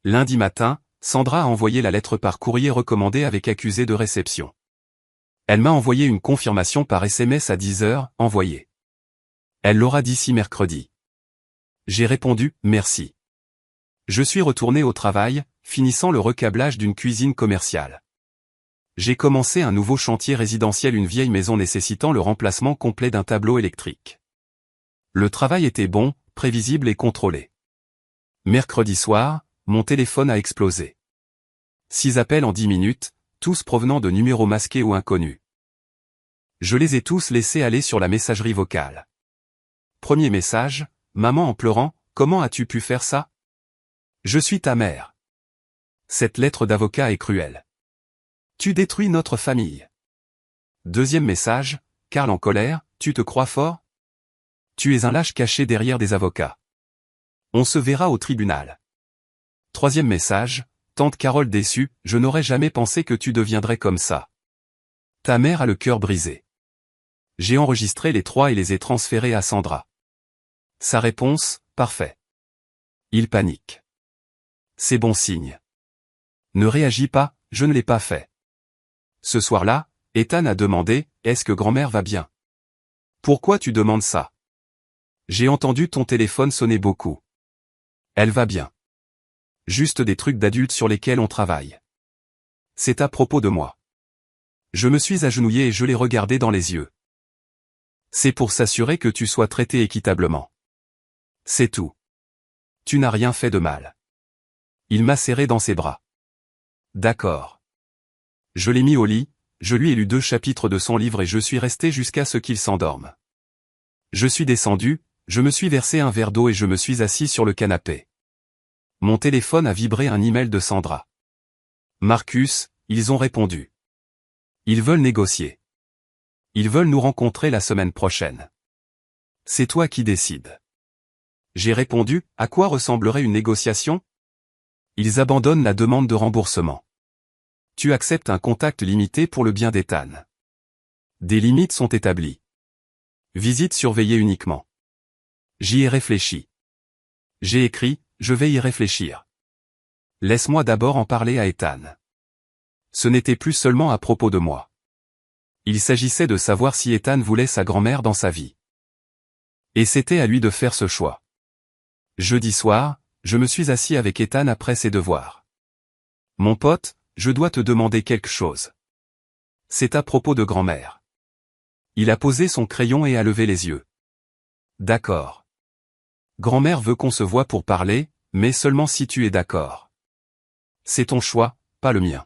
Lundi matin, Sandra a envoyé la lettre par courrier recommandé avec accusé de réception. Elle m'a envoyé une confirmation par SMS à 10h, envoyée. Elle l'aura d'ici mercredi. J'ai répondu, merci. Je suis retourné au travail, finissant le recablage d'une cuisine commerciale. J'ai commencé un nouveau chantier résidentiel, une vieille maison nécessitant le remplacement complet d'un tableau électrique. Le travail était bon, prévisible et contrôlé. Mercredi soir, mon téléphone a explosé. 6 appels en 10 minutes, tous provenant de numéros masqués ou inconnus. Je les ai tous laissés aller sur la messagerie vocale. Premier message, maman en pleurant, comment as-tu pu faire ça? Je suis ta mère. Cette lettre d'avocat est cruelle. Tu détruis notre famille. Deuxième message, Karl en colère, tu te crois fort? Tu es un lâche caché derrière des avocats. On se verra au tribunal. Troisième message, tante Carole déçue, je n'aurais jamais pensé que tu deviendrais comme ça. Ta mère a le cœur brisé. J'ai enregistré les 3 et les ai transférés à Sandra. Sa réponse, parfait. Il panique. C'est bon signe. Ne réagis pas, je ne l'ai pas fait. Ce soir-là, Ethan a demandé, est-ce que grand-mère va bien? Pourquoi tu demandes ça? J'ai entendu ton téléphone sonner beaucoup. Elle va bien. Juste des trucs d'adultes sur lesquels on travaille. C'est à propos de moi. Je me suis agenouillé et je l'ai regardé dans les yeux. C'est pour s'assurer que tu sois traité équitablement. C'est tout. Tu n'as rien fait de mal. Il m'a serré dans ses bras. D'accord. Je l'ai mis au lit, je lui ai lu 2 chapitres de son livre et je suis resté jusqu'à ce qu'il s'endorme. Je suis descendu, je me suis versé un verre d'eau et je me suis assis sur le canapé. Mon téléphone a vibré un email de Sandra. Marcus, ils ont répondu. Ils veulent négocier. Ils veulent nous rencontrer la semaine prochaine. C'est toi qui décides. J'ai répondu, à quoi ressemblerait une négociation? Ils abandonnent la demande de remboursement. Tu acceptes un contact limité pour le bien d'Ethan. Des limites sont établies. Visite surveillée uniquement. J'y ai réfléchi. J'ai écrit, je vais y réfléchir. Laisse-moi d'abord en parler à Ethan. Ce n'était plus seulement à propos de moi. Il s'agissait de savoir si Ethan voulait sa grand-mère dans sa vie. Et c'était à lui de faire ce choix. Jeudi soir, je me suis assis avec Ethan après ses devoirs. Mon pote, je dois te demander quelque chose. C'est à propos de grand-mère. Il a posé son crayon et a levé les yeux. D'accord. Grand-mère veut qu'on se voie pour parler, mais seulement si tu es d'accord. C'est ton choix, pas le mien.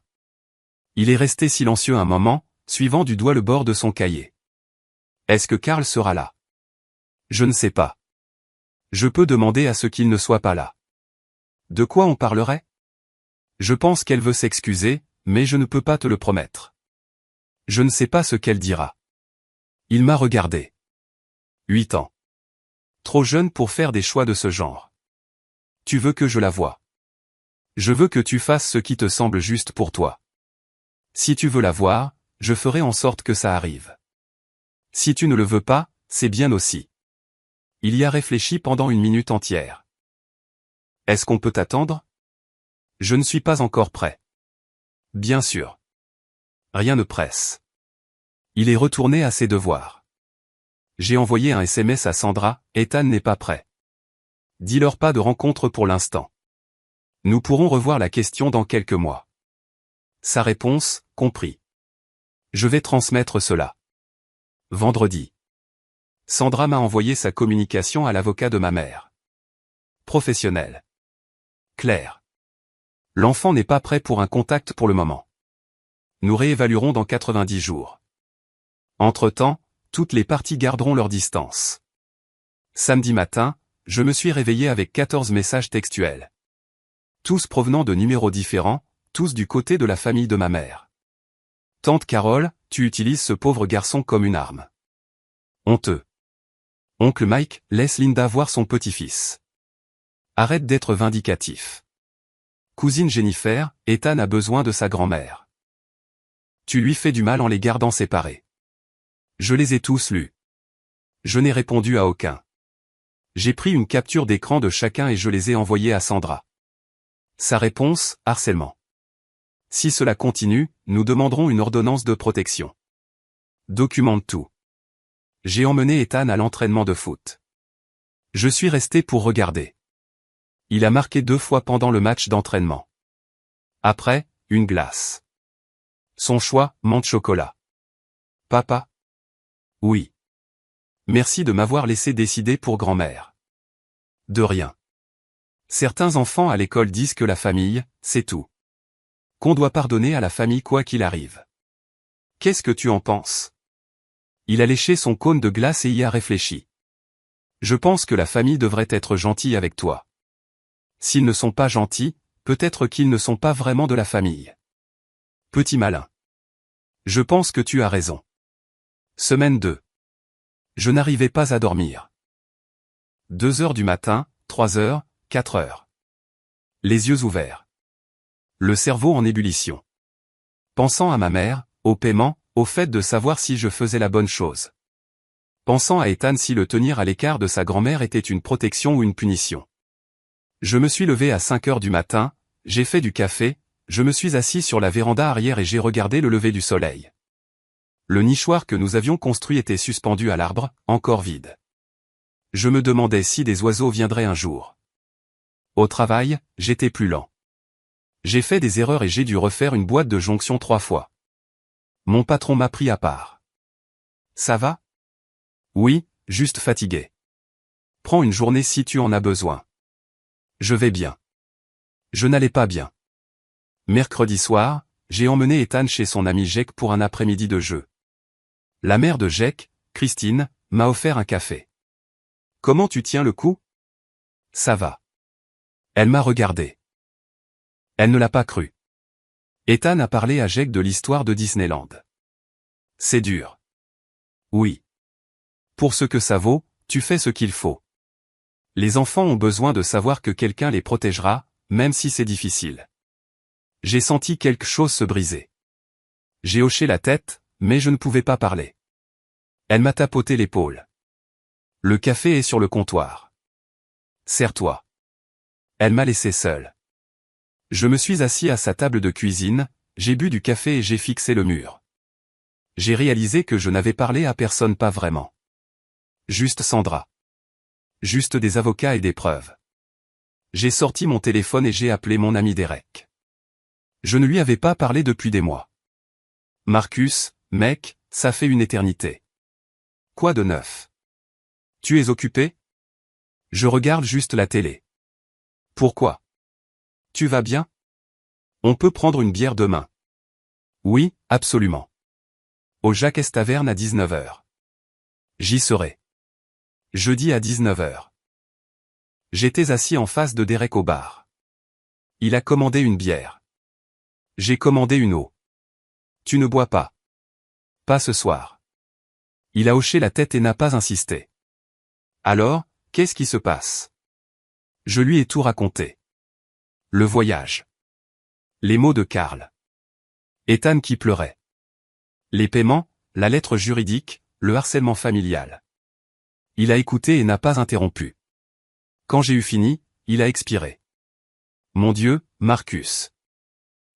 Il est resté silencieux un moment, suivant du doigt le bord de son cahier. Est-ce que Karl sera là? Je ne sais pas. Je peux demander à ce qu'il ne soit pas là. De quoi on parlerait? Je pense qu'elle veut s'excuser, mais je ne peux pas te le promettre. Je ne sais pas ce qu'elle dira. Il m'a regardé. 8 ans. Trop jeune pour faire des choix de ce genre. Tu veux que je la voie. Je veux que tu fasses ce qui te semble juste pour toi. Si tu veux la voir, je ferai en sorte que ça arrive. Si tu ne le veux pas, c'est bien aussi. Il y a réfléchi pendant 1 minute entière. Est-ce qu'on peut attendre? Je ne suis pas encore prêt. Bien sûr. Rien ne presse. Il est retourné à ses devoirs. J'ai envoyé un SMS à Sandra, Ethan n'est pas prêt. Dis-leur pas de rencontre pour l'instant. Nous pourrons revoir la question dans quelques mois. Sa réponse, compris. Je vais transmettre cela. Vendredi. Sandra m'a envoyé sa communication à l'avocat de ma mère. Professionnel. Claire. L'enfant n'est pas prêt pour un contact pour le moment. Nous réévaluerons dans 90 jours. Entre-temps, toutes les parties garderont leur distance. Samedi matin, je me suis réveillé avec 14 messages textuels. Tous provenant de numéros différents, tous du côté de la famille de ma mère. Tante Carole, tu utilises ce pauvre garçon comme une arme. Honteux. Oncle Mike, laisse Linda voir son petit-fils. Arrête d'être vindicatif. Cousine Jennifer, Ethan a besoin de sa grand-mère. Tu lui fais du mal en les gardant séparés. Je les ai tous lus. Je n'ai répondu à aucun. J'ai pris une capture d'écran de chacun et je les ai envoyés à Sandra. Sa réponse, harcèlement. Si cela continue, nous demanderons une ordonnance de protection. Documente tout. J'ai emmené Ethan à l'entraînement de foot. Je suis resté pour regarder. Il a marqué 2 fois pendant le match d'entraînement. Après, une glace. Son choix, menthe chocolat. Papa? Oui. Merci de m'avoir laissé décider pour grand-mère. De rien. Certains enfants à l'école disent que la famille, c'est tout. Qu'on doit pardonner à la famille quoi qu'il arrive. Qu'est-ce que tu en penses? Il a léché son cône de glace et y a réfléchi. Je pense que la famille devrait être gentille avec toi. S'ils ne sont pas gentils, peut-être qu'ils ne sont pas vraiment de la famille. Petit malin. Je pense que tu as raison. Semaine 2. Je n'arrivais pas à dormir. 2 heures du matin, 3 heures, 4 heures. Les yeux ouverts. Le cerveau en ébullition. Pensant à ma mère, au paiement, au fait de savoir si je faisais la bonne chose. Pensant à Ethan si le tenir à l'écart de sa grand-mère était une protection ou une punition. Je me suis levé à 5 heures du matin, j'ai fait du café, je me suis assis sur la véranda arrière et j'ai regardé le lever du soleil. Le nichoir que nous avions construit était suspendu à l'arbre, encore vide. Je me demandais si des oiseaux viendraient un jour. Au travail, j'étais plus lent. J'ai fait des erreurs et j'ai dû refaire une boîte de jonction 3 fois. Mon patron m'a pris à part. Ça va? Oui, juste fatigué. Prends une journée si tu en as besoin. Je vais bien. Je n'allais pas bien. Mercredi soir, j'ai emmené Ethan chez son ami Jake pour un après-midi de jeu. La mère de Jake, Christine, m'a offert un café. Comment tu tiens le coup? Ça va. Elle m'a regardé. Elle ne l'a pas cru. Ethan a parlé à Jake de l'histoire de Disneyland. C'est dur. Oui. Pour ce que ça vaut, tu fais ce qu'il faut. Les enfants ont besoin de savoir que quelqu'un les protégera, même si c'est difficile. J'ai senti quelque chose se briser. J'ai hoché la tête, mais je ne pouvais pas parler. Elle m'a tapoté l'épaule. Le café est sur le comptoir. Serre-toi. Elle m'a laissé seul. Je me suis assis à sa table de cuisine, j'ai bu du café et j'ai fixé le mur. J'ai réalisé que je n'avais parlé à personne, pas vraiment. Juste Sandra. Juste des avocats et des preuves. J'ai sorti mon téléphone et j'ai appelé mon ami Derek. Je ne lui avais pas parlé depuis des mois. Marcus, mec, ça fait une éternité. Quoi de neuf? Tu es occupé? Je regarde juste la télé. Pourquoi? Tu vas bien? On peut prendre une bière demain. Oui, absolument. Au Jacques Taverne à 19h. J'y serai. Jeudi à 19h. J'étais assis en face de Derek au bar. Il a commandé une bière. J'ai commandé une eau. Tu ne bois pas? Pas ce soir. Il a hoché la tête et n'a pas insisté. Alors, qu'est-ce qui se passe? Je lui ai tout raconté. Le voyage. Les mots de Karl. Ethan qui pleurait. Les paiements, la lettre juridique, le harcèlement familial. Il a écouté et n'a pas interrompu. Quand j'ai eu fini, il a expiré. Mon Dieu, Marcus.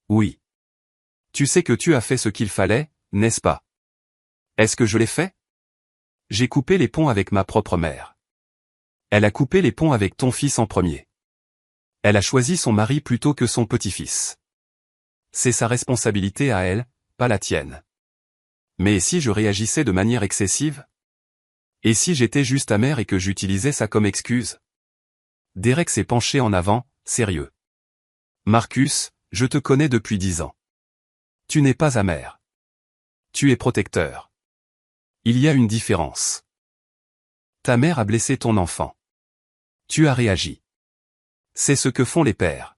Oui. Tu sais que tu as fait ce qu'il fallait, n'est-ce pas? Est-ce que je l'ai fait? J'ai coupé les ponts avec ma propre mère. Elle a coupé les ponts avec ton fils en premier. Elle a choisi son mari plutôt que son petit-fils. C'est sa responsabilité à elle, pas la tienne. Mais si je réagissais de manière excessive? Et si j'étais juste amer et que j'utilisais ça comme excuse? Derek s'est penché en avant, sérieux. Marcus, je te connais depuis 10 ans. Tu n'es pas amer. Tu es protecteur. Il y a une différence. Ta mère a blessé ton enfant. Tu as réagi. C'est ce que font les pères.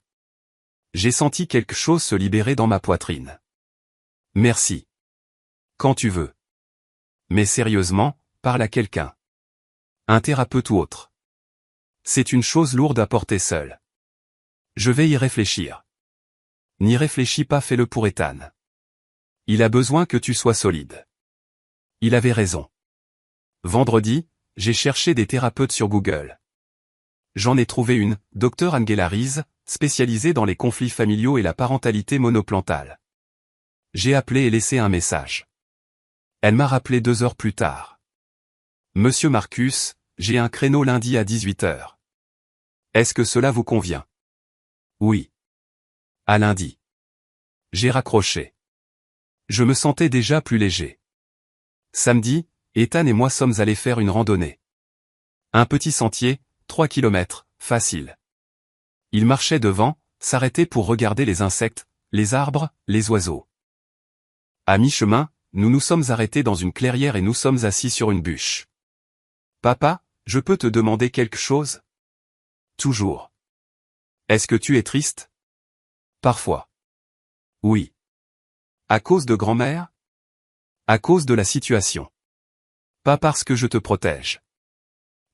J'ai senti quelque chose se libérer dans ma poitrine. Merci. Quand tu veux. Mais sérieusement, parle à quelqu'un. Un thérapeute ou autre. C'est une chose lourde à porter seule. Je vais y réfléchir. N'y réfléchis pas, fais-le pour Ethan. Il a besoin que tu sois solide. Il avait raison. Vendredi, j'ai cherché des thérapeutes sur Google. J'en ai trouvé une, Dr Angela Rees, spécialisée dans les conflits familiaux et la parentalité monoparentale. J'ai appelé et laissé un message. Elle m'a rappelé 2 heures plus tard. Monsieur Marcus, j'ai un créneau lundi à 18h. Est-ce que cela vous convient? Oui. À lundi. J'ai raccroché. Je me sentais déjà plus léger. Samedi, Ethan et moi sommes allés faire une randonnée. Un petit sentier, 3 kilomètres, facile. Il marchait devant, s'arrêtait pour regarder les insectes, les arbres, les oiseaux. À mi-chemin, nous nous sommes arrêtés dans une clairière et nous sommes assis sur une bûche. Papa, je peux te demander quelque chose? Toujours. Est-ce que tu es triste? Parfois. Oui. À cause de grand-mère? À cause de la situation. Pas parce que je te protège.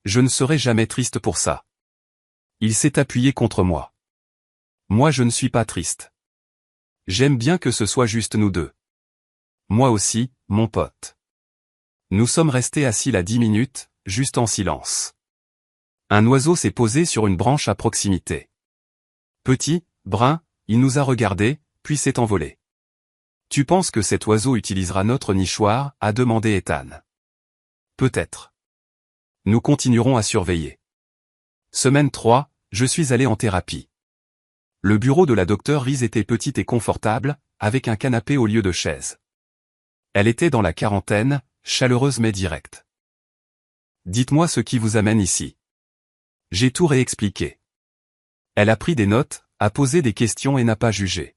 Je ne serai jamais triste pour ça. Il s'est appuyé contre moi. Moi je ne suis pas triste. J'aime bien que ce soit juste nous deux. Moi aussi, mon pote. Nous sommes restés assis là 10 minutes, juste en silence. Un oiseau s'est posé sur une branche à proximité. Petit, brun, il nous a regardés, puis s'est envolé. Tu penses que cet oiseau utilisera notre nichoir? A demandé Ethan. Peut-être. Nous continuerons à surveiller. Semaine 3, je suis allé en thérapie. Le bureau de la docteure Rees était petit et confortable, avec un canapé au lieu de chaise. Elle était dans la quarantaine, chaleureuse mais directe. Dites-moi ce qui vous amène ici. J'ai tout réexpliqué. Elle a pris des notes, a posé des questions et n'a pas jugé.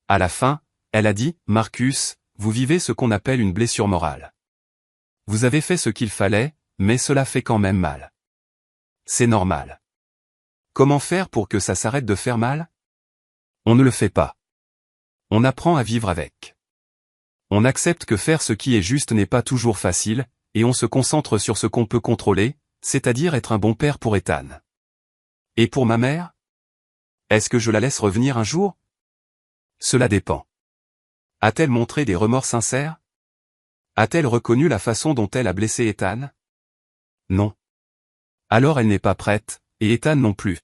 À la fin, Elle a dit, Marcus, vous vivez ce qu'on appelle une blessure morale. Vous avez fait ce qu'il fallait, mais cela fait quand même mal. C'est normal. Comment faire pour que ça s'arrête de faire mal? On ne le fait pas. On apprend à vivre avec. On accepte que faire ce qui est juste n'est pas toujours facile, et on se concentre sur ce qu'on peut contrôler, c'est-à-dire être un bon père pour Ethan. Et pour ma mère? Est-ce que je la laisse revenir un jour? Cela dépend. A-t-elle montré des remords sincères? A-t-elle reconnu la façon dont elle a blessé Ethan? Non. Alors elle n'est pas prête, et Ethan non plus.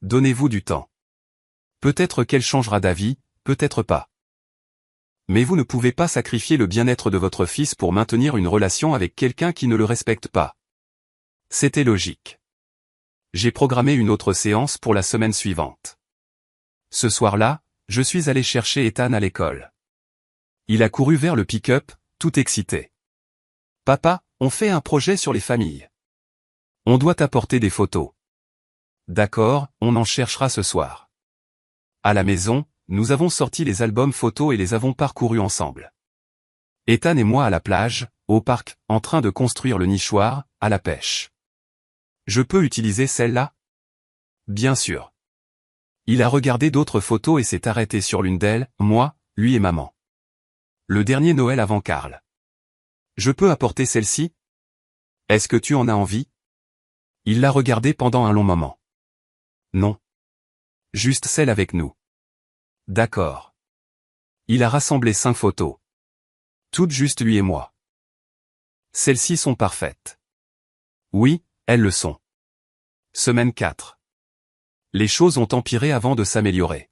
Donnez-vous du temps. Peut-être qu'elle changera d'avis, peut-être pas. Mais vous ne pouvez pas sacrifier le bien-être de votre fils pour maintenir une relation avec quelqu'un qui ne le respecte pas. C'était logique. J'ai programmé une autre séance pour la semaine suivante. Ce soir-là, je suis allé chercher Ethan à l'école. Il a couru vers le pick-up, tout excité. Papa, on fait un projet sur les familles. On doit apporter des photos. D'accord, on en cherchera ce soir. À la maison, nous avons sorti les albums photos et les avons parcourus ensemble. Ethan et moi à la plage, au parc, en train de construire le nichoir, à la pêche. Je peux utiliser celle-là? Bien sûr. Il a regardé d'autres photos et s'est arrêté sur l'une d'elles, moi, lui et maman. Le dernier Noël avant Karl. Je peux apporter celle-ci? Est-ce que tu en as envie? Il l'a regardée pendant un long moment. Non. Juste celle avec nous. D'accord. Il a rassemblé 5 photos. Toutes juste lui et moi. Celles-ci sont parfaites. Oui, elles le sont. Semaine 4. Les choses ont empiré avant de s'améliorer.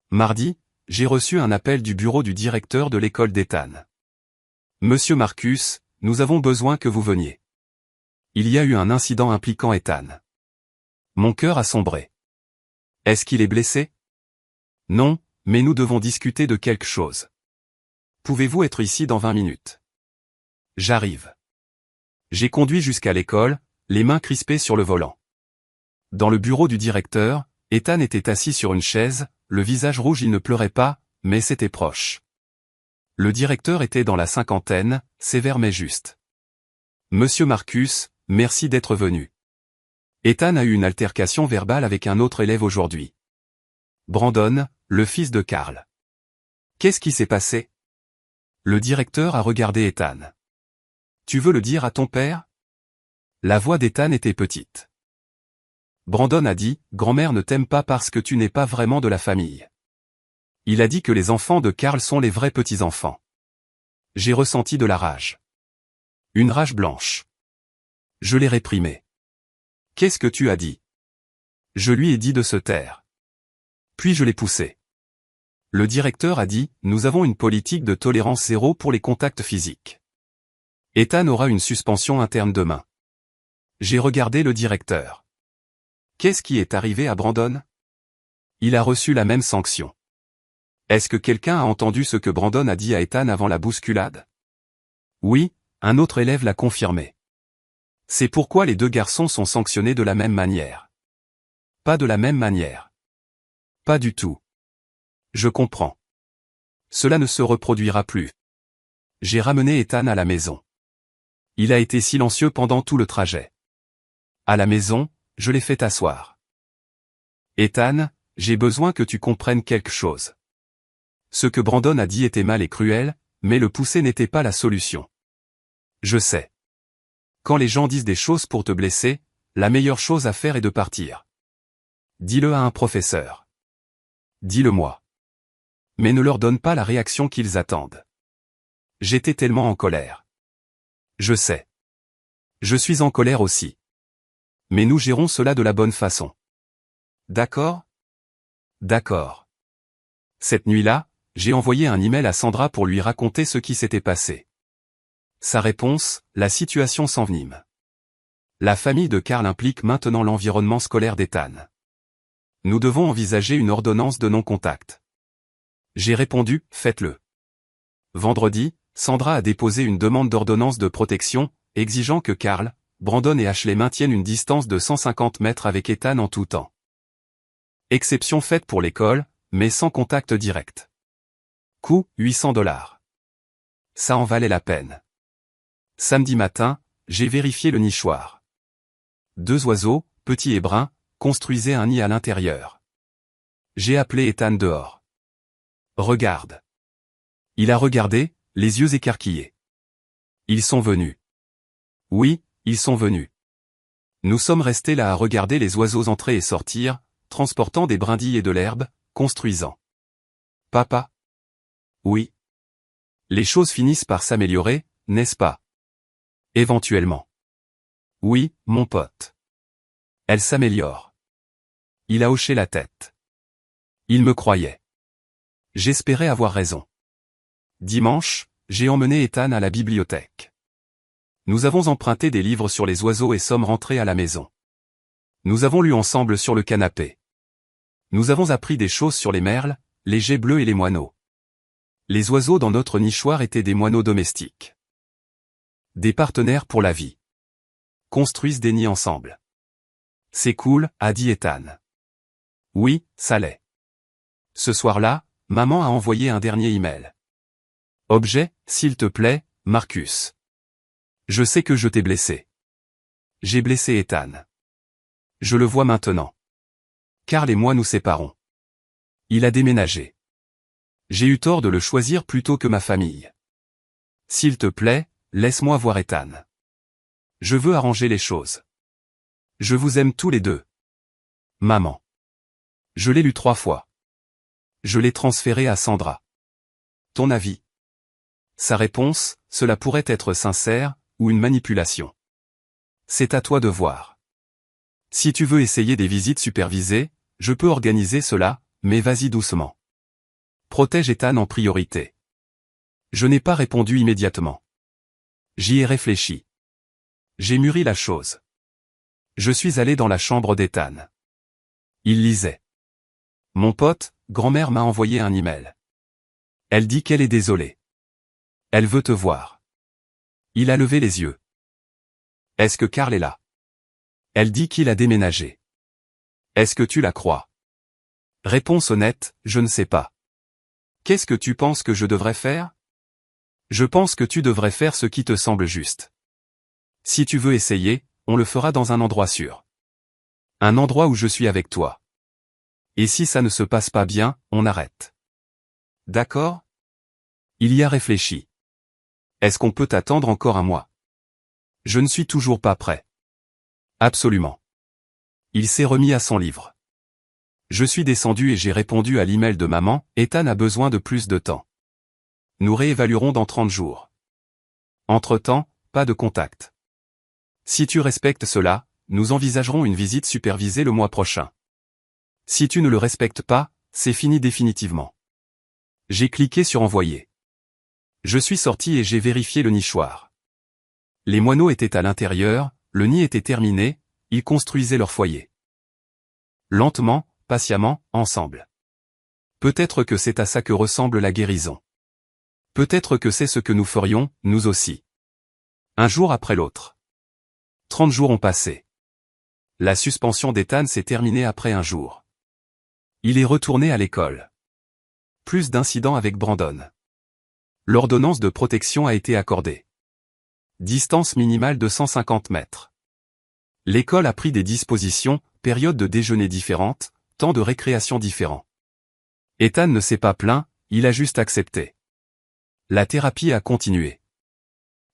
Mardi, j'ai reçu un appel du bureau du directeur de l'école d'Ethan. Monsieur Marcus, nous avons besoin que vous veniez. Il y a eu un incident impliquant Ethan. Mon cœur a sombré. Est-ce qu'il est blessé? Non, mais nous devons discuter de quelque chose. Pouvez-vous être ici dans 20 minutes? J'arrive. J'ai conduit jusqu'à l'école, les mains crispées sur le volant. Dans le bureau du directeur, Ethan était assis sur une chaise, le visage rouge. Il ne pleurait pas, mais c'était proche. Le directeur était dans la cinquantaine, sévère mais juste. Monsieur Marcus, merci d'être venu. Ethan a eu une altercation verbale avec un autre élève aujourd'hui. Brandon, le fils de Karl. Qu'est-ce qui s'est passé? Le directeur a regardé Ethan. Tu veux le dire à ton père? La voix d'Ethan était petite. Brandon a dit, grand-mère ne t'aime pas parce que tu n'es pas vraiment de la famille. Il a dit que les enfants de Karl sont les vrais petits-enfants. J'ai ressenti de la rage. Une rage blanche. Je l'ai réprimé. Qu'est-ce que tu as dit? Je lui ai dit de se taire. Puis je l'ai poussé. Le directeur a dit, nous avons une politique de tolérance zéro pour les contacts physiques. Ethan aura une suspension interne demain. J'ai regardé le directeur. Qu'est-ce qui est arrivé à Brandon? Il a reçu la même sanction. Est-ce que quelqu'un a entendu ce que Brandon a dit à Ethan avant la bousculade? Oui, un autre élève l'a confirmé. C'est pourquoi les deux garçons sont sanctionnés de la même manière. Pas de la même manière. Pas du tout. Je comprends. Cela ne se reproduira plus. J'ai ramené Ethan à la maison. Il a été silencieux pendant tout le trajet. À la maison, je l'ai fait asseoir. Ethan, j'ai besoin que tu comprennes quelque chose. Ce que Brandon a dit était mal et cruel, mais le pousser n'était pas la solution. Je sais. Quand les gens disent des choses pour te blesser, la meilleure chose à faire est de partir. Dis-le à un professeur. Dis-le-moi. Mais ne leur donne pas la réaction qu'ils attendent. J'étais tellement en colère. Je sais. Je suis en colère aussi. Mais nous gérons cela de la bonne façon. D'accord? D'accord. Cette nuit-là, j'ai envoyé un email à Sandra pour lui raconter ce qui s'était passé. Sa réponse, la situation s'envenime. La famille de Karl implique maintenant l'environnement scolaire d'Ethan. Nous devons envisager une ordonnance de non-contact. J'ai répondu, faites-le. Vendredi, Sandra a déposé une demande d'ordonnance de protection, exigeant que Karl, Brandon et Ashley maintiennent une distance de 150 mètres avec Ethan en tout temps. Exception faite pour l'école, mais sans contact direct. Coût, 800 $. Ça en valait la peine. Samedi matin, j'ai vérifié le nichoir. 2 oiseaux, petits et bruns, construisaient un nid à l'intérieur. J'ai appelé Ethan dehors. Regarde. Il a regardé, les yeux écarquillés. Ils sont venus. Oui, ils sont venus. Nous sommes restés là à regarder les oiseaux entrer et sortir, transportant des brindilles et de l'herbe, construisant. Papa? Oui. Les choses finissent par s'améliorer, n'est-ce pas? Éventuellement. Oui, mon pote. Elle s'améliore. Il a hoché la tête. Il me croyait. J'espérais avoir raison. Dimanche, j'ai emmené Ethan à la bibliothèque. Nous avons emprunté des livres sur les oiseaux et sommes rentrés à la maison. Nous avons lu ensemble sur le canapé. Nous avons appris des choses sur les merles, les geais bleus et les moineaux. Les oiseaux dans notre nichoir étaient des moineaux domestiques. Des partenaires pour la vie. Construisent des nids ensemble. C'est cool, a dit Ethan. Oui, ça l'est. Ce soir-là, maman a envoyé un dernier email. Objet, s'il te plaît, Marcus. Je sais que je t'ai blessé. J'ai blessé Ethan. Je le vois maintenant. Carl et moi nous séparons. Il a déménagé. J'ai eu tort de le choisir plutôt que ma famille. S'il te plaît, laisse-moi voir Ethan. Je veux arranger les choses. Je vous aime tous les deux. Maman. Je l'ai lu 3 fois. Je l'ai transféré à Sandra. Ton avis? Sa réponse, cela pourrait être sincère, ou une manipulation. C'est à toi de voir. Si tu veux essayer des visites supervisées, je peux organiser cela, mais vas-y doucement. Protège Ethan en priorité. Je n'ai pas répondu immédiatement. J'y ai réfléchi. J'ai mûri la chose. Je suis allé dans la chambre d'Ethan. Il lisait. Mon pote, grand-mère m'a envoyé un email. Elle dit qu'elle est désolée. Elle veut te voir. Il a levé les yeux. Est-ce que Carl est là? Elle dit qu'il a déménagé. Est-ce que tu la crois? Réponse honnête, je ne sais pas. Qu'est-ce que tu penses que je devrais faire? Je pense que tu devrais faire ce qui te semble juste. Si tu veux essayer, on le fera dans un endroit sûr. Un endroit où je suis avec toi. Et si ça ne se passe pas bien, on arrête. D'accord? Il y a réfléchi. Est-ce qu'on peut attendre encore un mois? Je ne suis toujours pas prêt. Absolument. Il s'est remis à son livre. Je suis descendu et j'ai répondu à l'email de maman, Ethan a besoin de plus de temps. Nous réévaluerons dans 30 jours. Entre-temps, pas de contact. Si tu respectes cela, nous envisagerons une visite supervisée le mois prochain. Si tu ne le respectes pas, c'est fini définitivement. J'ai cliqué sur envoyer. Je suis sorti et j'ai vérifié le nichoir. Les moineaux étaient à l'intérieur, le nid était terminé, ils construisaient leur foyer. Lentement, patiemment, ensemble. Peut-être que c'est à ça que ressemble la guérison. Peut-être que c'est ce que nous ferions, nous aussi. Un jour après l'autre. 30 jours ont passé. La suspension d'Ethan s'est terminée après un jour. Il est retourné à l'école. Plus d'incidents avec Brandon. L'ordonnance de protection a été accordée. Distance minimale de 150 mètres. L'école a pris des dispositions, périodes de déjeuner différentes, temps de récréation différents. Ethan ne s'est pas plaint, il a juste accepté. La thérapie a continué.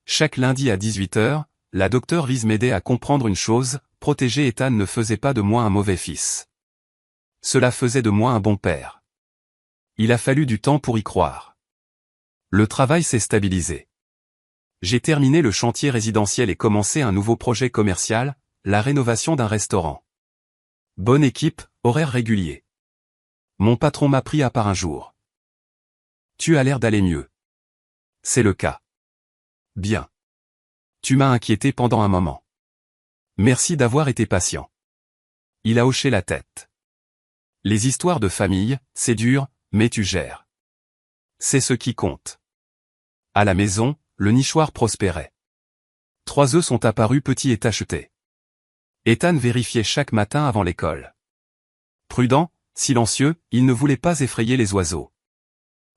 Chaque lundi à 18 h, la docteure Liz m'aidait à comprendre une chose, protéger Ethan ne faisait pas de moi un mauvais fils. Cela faisait de moi un bon père. Il a fallu du temps pour y croire. Le travail s'est stabilisé. J'ai terminé le chantier résidentiel et commencé un nouveau projet commercial, la rénovation d'un restaurant. Bonne équipe, horaire régulier. Mon patron m'a pris à part un jour. Tu as l'air d'aller mieux. C'est le cas. Bien. Tu m'as inquiété pendant un moment. Merci d'avoir été patient. Il a hoché la tête. Les histoires de famille, c'est dur, mais tu gères. C'est ce qui compte. À la maison, le nichoir prospérait. 3 œufs sont apparus petits et tachetés. Ethan vérifiait chaque matin avant l'école. Prudent, silencieux, il ne voulait pas effrayer les oiseaux.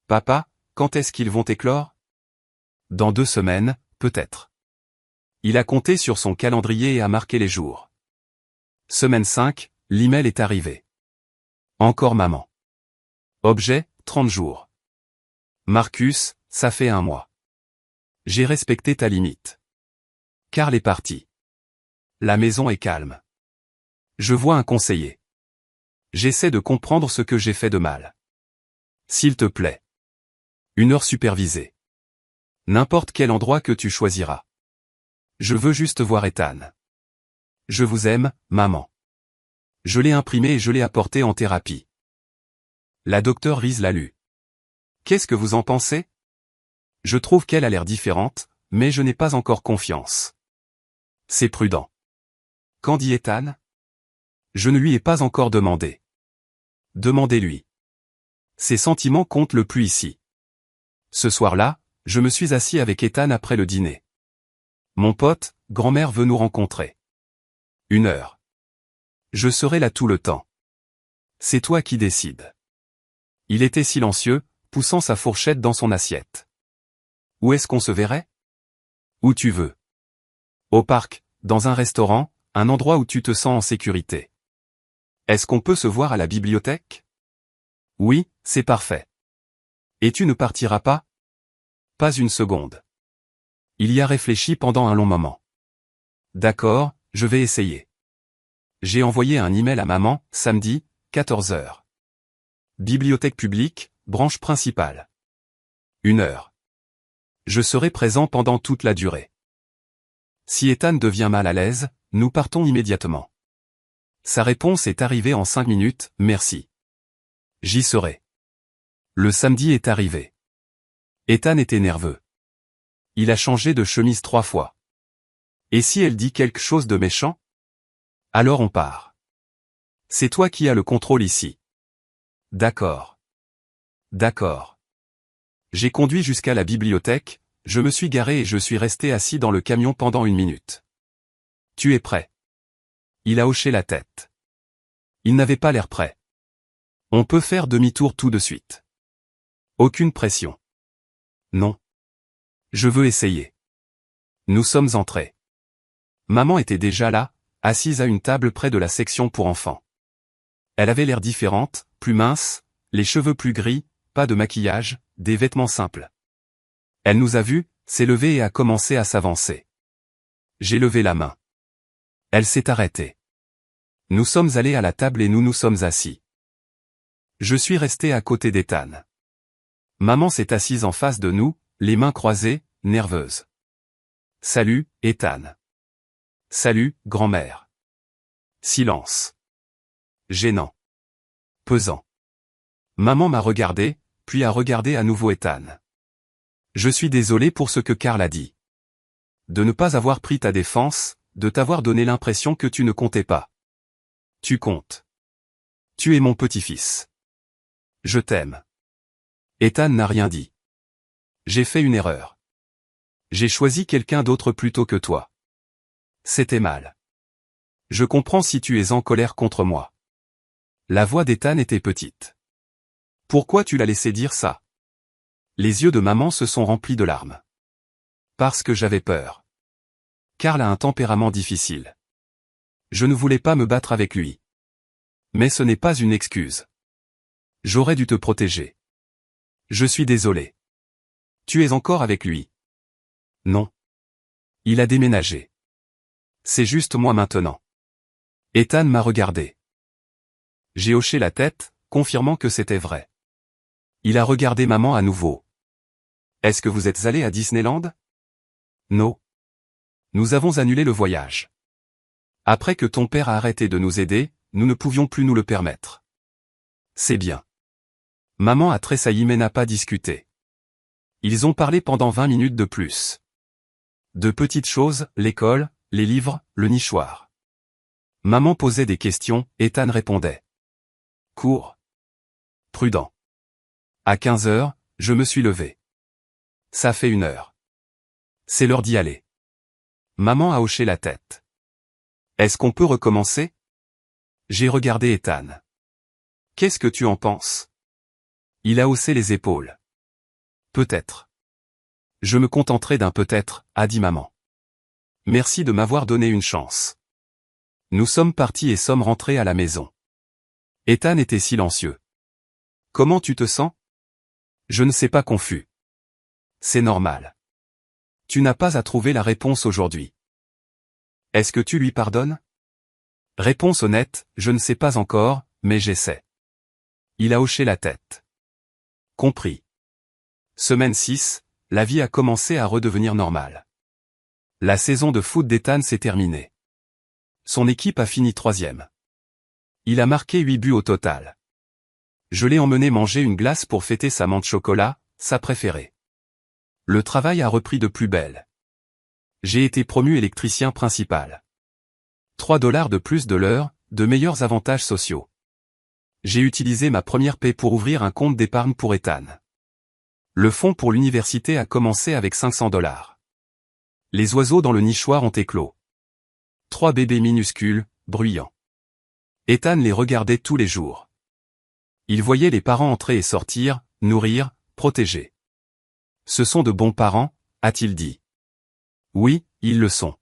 Papa, quand est-ce qu'ils vont éclore? Dans 2 semaines, peut-être. Il a compté sur son calendrier et a marqué les jours. Semaine 5, l'email est arrivé. Encore maman. Objet, 30 jours. Marcus, ça fait 1 mois. J'ai respecté ta limite. Karl est parti. La maison est calme. Je vois un conseiller. J'essaie de comprendre ce que j'ai fait de mal. S'il te plaît. 1 heure supervisée. N'importe quel endroit que tu choisiras. Je veux juste voir Ethan. Je vous aime, maman. Je l'ai imprimé et je l'ai apporté en thérapie. La docteure Reese l'a lu. Qu'est-ce que vous en pensez? Je trouve qu'elle a l'air différente, mais je n'ai pas encore confiance. C'est prudent. Qu'en dit Ethan? Je ne lui ai pas encore demandé. Demandez-lui. Ses sentiments comptent le plus ici. Ce soir-là, je me suis assis avec Ethan après le dîner. Mon pote, grand-mère veut nous rencontrer. 1 heure. Je serai là tout le temps. C'est toi qui décides. Il était silencieux, poussant sa fourchette dans son assiette. Où est-ce qu'on se verrait? Où tu veux. Au parc, dans un restaurant, un endroit où tu te sens en sécurité. Est-ce qu'on peut se voir à la bibliothèque? Oui, c'est parfait. Et tu ne partiras pas? Pas une seconde. Il y a réfléchi pendant un long moment. D'accord, je vais essayer. J'ai envoyé un email à maman, samedi, 14 heures. Bibliothèque publique, branche principale. 1 heure. Je serai présent pendant toute la durée. Si Ethan devient mal à l'aise, nous partons immédiatement. Sa réponse est arrivée en 5 minutes, merci. J'y serai. Le samedi est arrivé. Ethan était nerveux. Il a changé de chemise 3 fois. Et si elle dit quelque chose de méchant? Alors on part. C'est toi qui as le contrôle ici. D'accord. D'accord. J'ai conduit jusqu'à la bibliothèque, je me suis garé et je suis resté assis dans le camion pendant 1 minute. Tu es prêt? Il a hoché la tête. Il n'avait pas l'air prêt. On peut faire demi-tour tout de suite. Aucune pression. Non. Je veux essayer. Nous sommes entrés. Maman était déjà là, assise à une table près de la section pour enfants. Elle avait l'air différente, plus mince, les cheveux plus gris, pas de maquillage, des vêtements simples. Elle nous a vus, s'est levée et a commencé à s'avancer. J'ai levé la main. Elle s'est arrêtée. Nous sommes allés à la table et nous nous sommes assis. Je suis resté à côté d'Ethan. Maman s'est assise en face de nous, les mains croisées, nerveuse. Salut, Ethan. Salut, grand-mère. Silence. Gênant. Pesant. Maman m'a regardé, puis a regardé à nouveau Ethan. Je suis désolé pour ce que Karl a dit. De ne pas avoir pris ta défense, de t'avoir donné l'impression que tu ne comptais pas. Tu comptes. Tu es mon petit-fils. Je t'aime. Ethan n'a rien dit. J'ai fait une erreur. J'ai choisi quelqu'un d'autre plutôt que toi. C'était mal. Je comprends si tu es en colère contre moi. La voix d'Ethan était petite. Pourquoi tu l'as laissé dire ça? Les yeux de maman se sont remplis de larmes. Parce que j'avais peur. Karl a un tempérament difficile. Je ne voulais pas me battre avec lui. Mais ce n'est pas une excuse. J'aurais dû te protéger. Je suis désolé. Tu es encore avec lui? Non. Il a déménagé. C'est juste moi maintenant. Ethan m'a regardé. J'ai hoché la tête, confirmant que c'était vrai. Il a regardé maman à nouveau. Est-ce que vous êtes allés à Disneyland? Non. Nous avons annulé le voyage. Après que ton père a arrêté de nous aider, nous ne pouvions plus nous le permettre. C'est bien. Maman a tressailli mais n'a pas discuté. Ils ont parlé pendant 20 minutes de plus. De petites choses, l'école, les livres, le nichoir. Maman posait des questions, Ethan répondait. Court. Prudent. À 15 heures, je me suis levé. Ça fait 1 heure. C'est l'heure d'y aller. Maman a hoché la tête. Est-ce qu'on peut recommencer? J'ai regardé Ethan. Qu'est-ce que tu en penses? Il a haussé les épaules. Peut-être. Je me contenterai d'un peut-être, a dit maman. Merci de m'avoir donné une chance. Nous sommes partis et sommes rentrés à la maison. Ethan était silencieux. Comment tu te sens? Je ne sais pas, confus. C'est normal. Tu n'as pas à trouver la réponse aujourd'hui. Est-ce que tu lui pardonnes? Réponse honnête, je ne sais pas encore, mais j'essaie. Il a hoché la tête. Compris. Semaine 6, la vie a commencé à redevenir normale. La saison de foot d'Ethan s'est terminée. Son équipe a fini 3e. Il a marqué 8 buts au total. Je l'ai emmené manger une glace pour fêter sa menthe chocolat, sa préférée. Le travail a repris de plus belle. J'ai été promu électricien principal. 3 $ de plus de l'heure, de meilleurs avantages sociaux. J'ai utilisé ma première paie pour ouvrir un compte d'épargne pour Ethan. Le fonds pour l'université a commencé avec 500 $. Les oiseaux dans le nichoir ont éclos. 3 bébés minuscules, bruyants. Ethan les regardait tous les jours. Il voyait les parents entrer et sortir, nourrir, protéger. Ce sont de bons parents, a-t-il dit. Oui, ils le sont.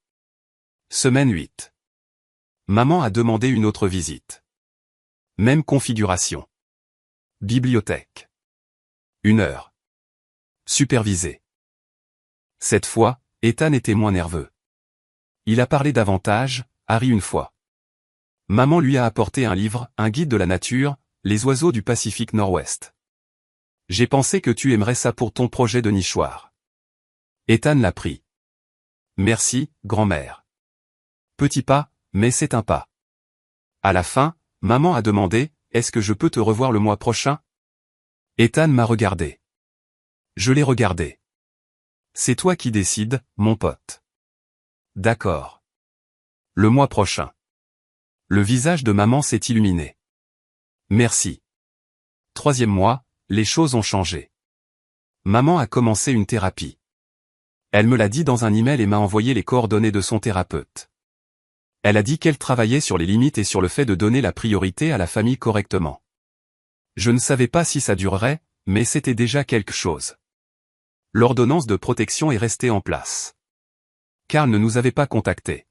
Semaine 8. Maman a demandé une autre visite. Même configuration. Bibliothèque. 1 heure. Supervisé. Cette fois, Ethan était moins nerveux. Il a parlé davantage, a ri une fois. Maman lui a apporté un livre, un guide de la nature, les oiseaux du Pacifique Nord-Ouest. J'ai pensé que tu aimerais ça pour ton projet de nichoir. Ethan l'a pris. Merci, grand-mère. Petit pas, mais c'est un pas. À la fin, maman a demandé, est-ce que je peux te revoir le mois prochain? Ethan m'a regardé. Je l'ai regardé. C'est toi qui décides, mon pote. D'accord. Le mois prochain. Le visage de maman s'est illuminé. Merci. 3e mois, les choses ont changé. Maman a commencé une thérapie. Elle me l'a dit dans un email et m'a envoyé les coordonnées de son thérapeute. Elle a dit qu'elle travaillait sur les limites et sur le fait de donner la priorité à la famille correctement. Je ne savais pas si ça durerait, mais c'était déjà quelque chose. L'ordonnance de protection est restée en place. Carl ne nous avait pas contactés.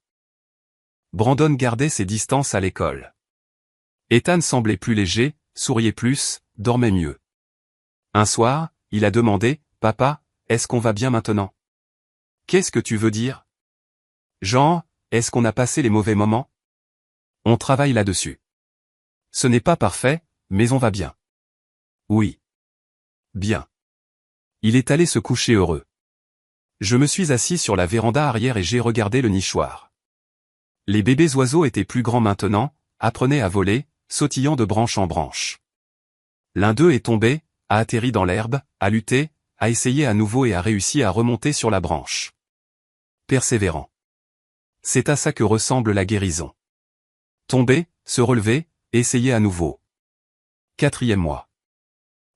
Brandon gardait ses distances à l'école. Ethan semblait plus léger, souriait plus, dormait mieux. Un soir, il a demandé, « Papa, est-ce qu'on va bien maintenant? » Qu'est-ce que tu veux dire? Genre, est-ce qu'on a passé les mauvais moments? On travaille là-dessus. Ce n'est pas parfait, mais on va bien. Oui. Bien. Il est allé se coucher heureux. Je me suis assis sur la véranda arrière et j'ai regardé le nichoir. Les bébés oiseaux étaient plus grands maintenant, apprenaient à voler, sautillant de branche en branche. L'un d'eux est tombé, a atterri dans l'herbe, a lutté, a essayé à nouveau et a réussi à remonter sur la branche. Persévérant. C'est à ça que ressemble la guérison. Tomber, se relever, essayer à nouveau. 4e mois.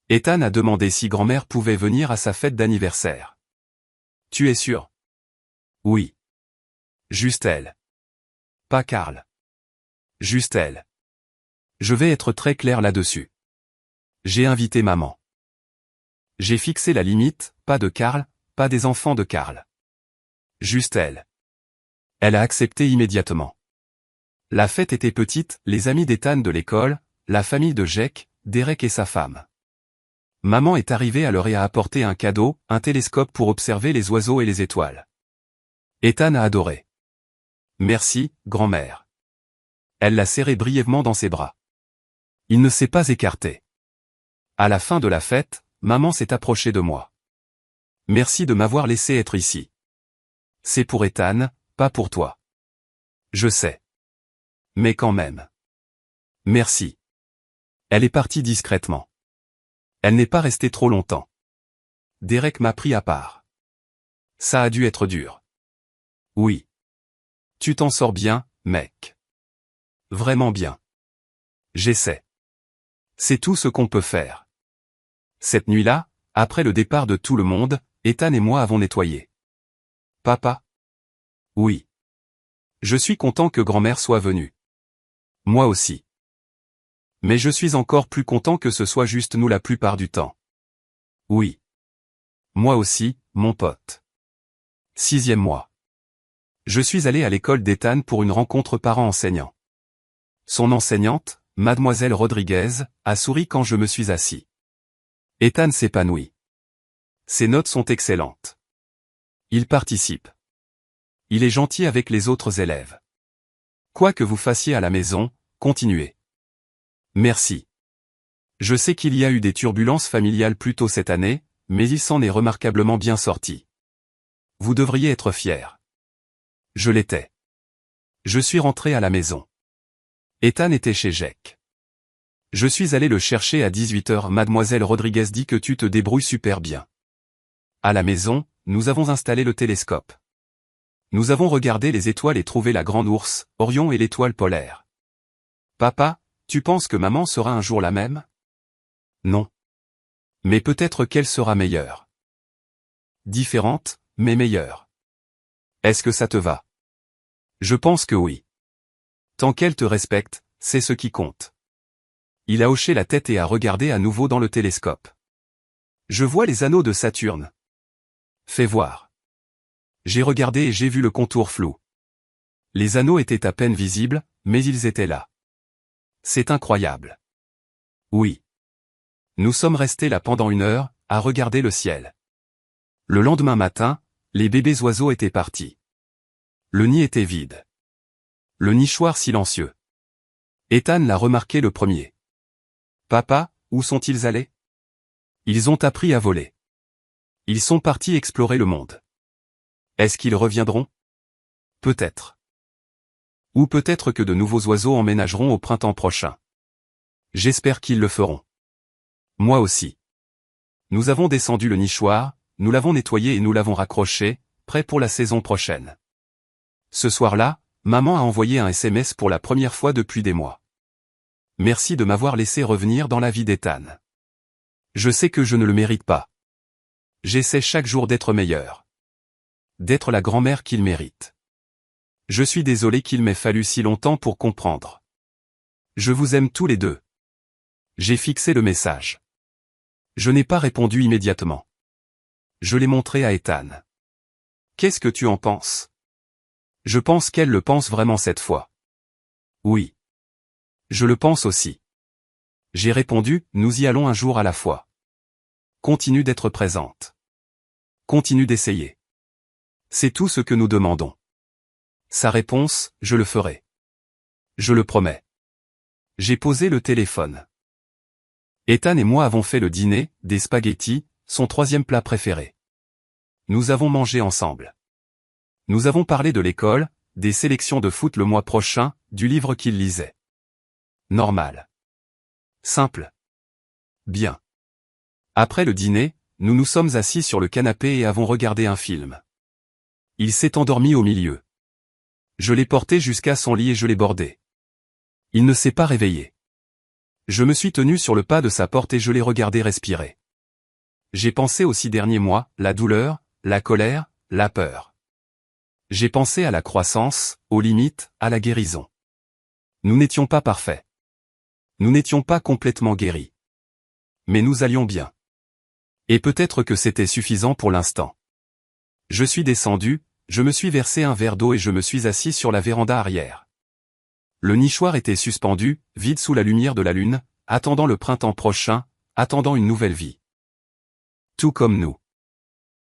Ethan a demandé si grand-mère pouvait venir à sa fête d'anniversaire. Tu es sûr? Oui. Juste elle. Pas Carl. Juste elle. Je vais être très clair là-dessus. J'ai invité maman. J'ai fixé la limite, pas de Carl, pas des enfants de Carl. Juste elle. Elle a accepté immédiatement. La fête était petite, les amis d'Ethan de l'école, la famille de Jake, Derek et sa femme. Maman est arrivée à l'heure et a apporté un cadeau, un télescope pour observer les oiseaux et les étoiles. Ethan a adoré. Merci, grand-mère. Elle l'a serré brièvement dans ses bras. Il ne s'est pas écarté. À la fin de la fête, maman s'est approchée de moi. Merci de m'avoir laissé être ici. C'est pour Ethan, pas pour toi. Je sais. Mais quand même. Merci. Elle est partie discrètement. Elle n'est pas restée trop longtemps. Derek m'a pris à part. Ça a dû être dur. Oui. Tu t'en sors bien, mec. Vraiment bien. J'essaie. C'est tout ce qu'on peut faire. Cette nuit-là, après le départ de tout le monde, Ethan et moi avons nettoyé. Papa? Oui. Je suis content que grand-mère soit venue. Moi aussi. Mais je suis encore plus content que ce soit juste nous la plupart du temps. Oui. Moi aussi, mon pote. 6e mois. Je suis allé à l'école d'Ethan pour une rencontre parents-enseignants. Son enseignante, Mademoiselle Rodriguez, a souri quand je me suis assis. Ethan s'épanouit. Ses notes sont excellentes. Il participe. Il est gentil avec les autres élèves. Quoi que vous fassiez à la maison, continuez. Merci. Je sais qu'il y a eu des turbulences familiales plus tôt cette année, mais il s'en est remarquablement bien sorti. Vous devriez être fiers. Je l'étais. Je suis rentré à la maison. Ethan était chez Jack. Je suis allé le chercher à 18h. Mademoiselle Rodriguez dit que tu te débrouilles super bien. À la maison, nous avons installé le télescope. Nous avons regardé les étoiles et trouvé la grande ours, Orion et l'étoile polaire. Papa, tu penses que maman sera un jour la même? Non. Mais peut-être qu'elle sera meilleure. Différente, mais meilleure. Est-ce que ça te va? Je pense que oui. Tant qu'elle te respecte, c'est ce qui compte. Il a hoché la tête et a regardé à nouveau dans le télescope. Je vois les anneaux de Saturne. Fais voir. J'ai regardé et j'ai vu le contour flou. Les anneaux étaient à peine visibles, mais ils étaient là. C'est incroyable. Oui. Nous sommes restés là pendant 1 heure, à regarder le ciel. Le lendemain matin, les bébés oiseaux étaient partis. Le nid était vide. Le nichoir silencieux. Ethan l'a remarqué le premier. Papa, où sont-ils allés? Ils ont appris à voler. Ils sont partis explorer le monde. Est-ce qu'ils reviendront? Peut-être. Ou peut-être que de nouveaux oiseaux emménageront au printemps prochain. J'espère qu'ils le feront. Moi aussi. Nous avons descendu le nichoir, nous l'avons nettoyé et nous l'avons raccroché, prêt pour la saison prochaine. Ce soir-là, maman a envoyé un SMS pour la première fois depuis des mois. Merci de m'avoir laissé revenir dans la vie d'Ethan. Je sais que je ne le mérite pas. J'essaie chaque jour d'être meilleur. D'être la grand-mère qu'il mérite. Je suis désolé qu'il m'ait fallu si longtemps pour comprendre. Je vous aime tous les deux. J'ai fixé le message. Je n'ai pas répondu immédiatement. Je l'ai montré à Ethan. Qu'est-ce que tu en penses? Je pense qu'elle le pense vraiment cette fois. Oui. Je le pense aussi. J'ai répondu, nous y allons un jour à la fois. Continue d'être présente. Continue d'essayer. C'est tout ce que nous demandons. Sa réponse, je le ferai. Je le promets. J'ai posé le téléphone. Ethan et moi avons fait le dîner, des spaghettis, son 3e plat préféré. Nous avons mangé ensemble. Nous avons parlé de l'école, des sélections de foot le mois prochain, du livre qu'il lisait. Normal. Simple. Bien. Après le dîner, nous nous sommes assis sur le canapé et avons regardé un film. Il s'est endormi au milieu. Je l'ai porté jusqu'à son lit et je l'ai bordé. Il ne s'est pas réveillé. Je me suis tenu sur le pas de sa porte et je l'ai regardé respirer. J'ai pensé aux 6 derniers mois, la douleur, la colère, la peur. J'ai pensé à la croissance, aux limites, à la guérison. Nous n'étions pas parfaits. Nous n'étions pas complètement guéris. Mais nous allions bien. Et peut-être que c'était suffisant pour l'instant. Je suis descendu, je me suis versé un verre d'eau et je me suis assis sur la véranda arrière. Le nichoir était suspendu, vide sous la lumière de la lune, attendant le printemps prochain, attendant une nouvelle vie. Tout comme nous.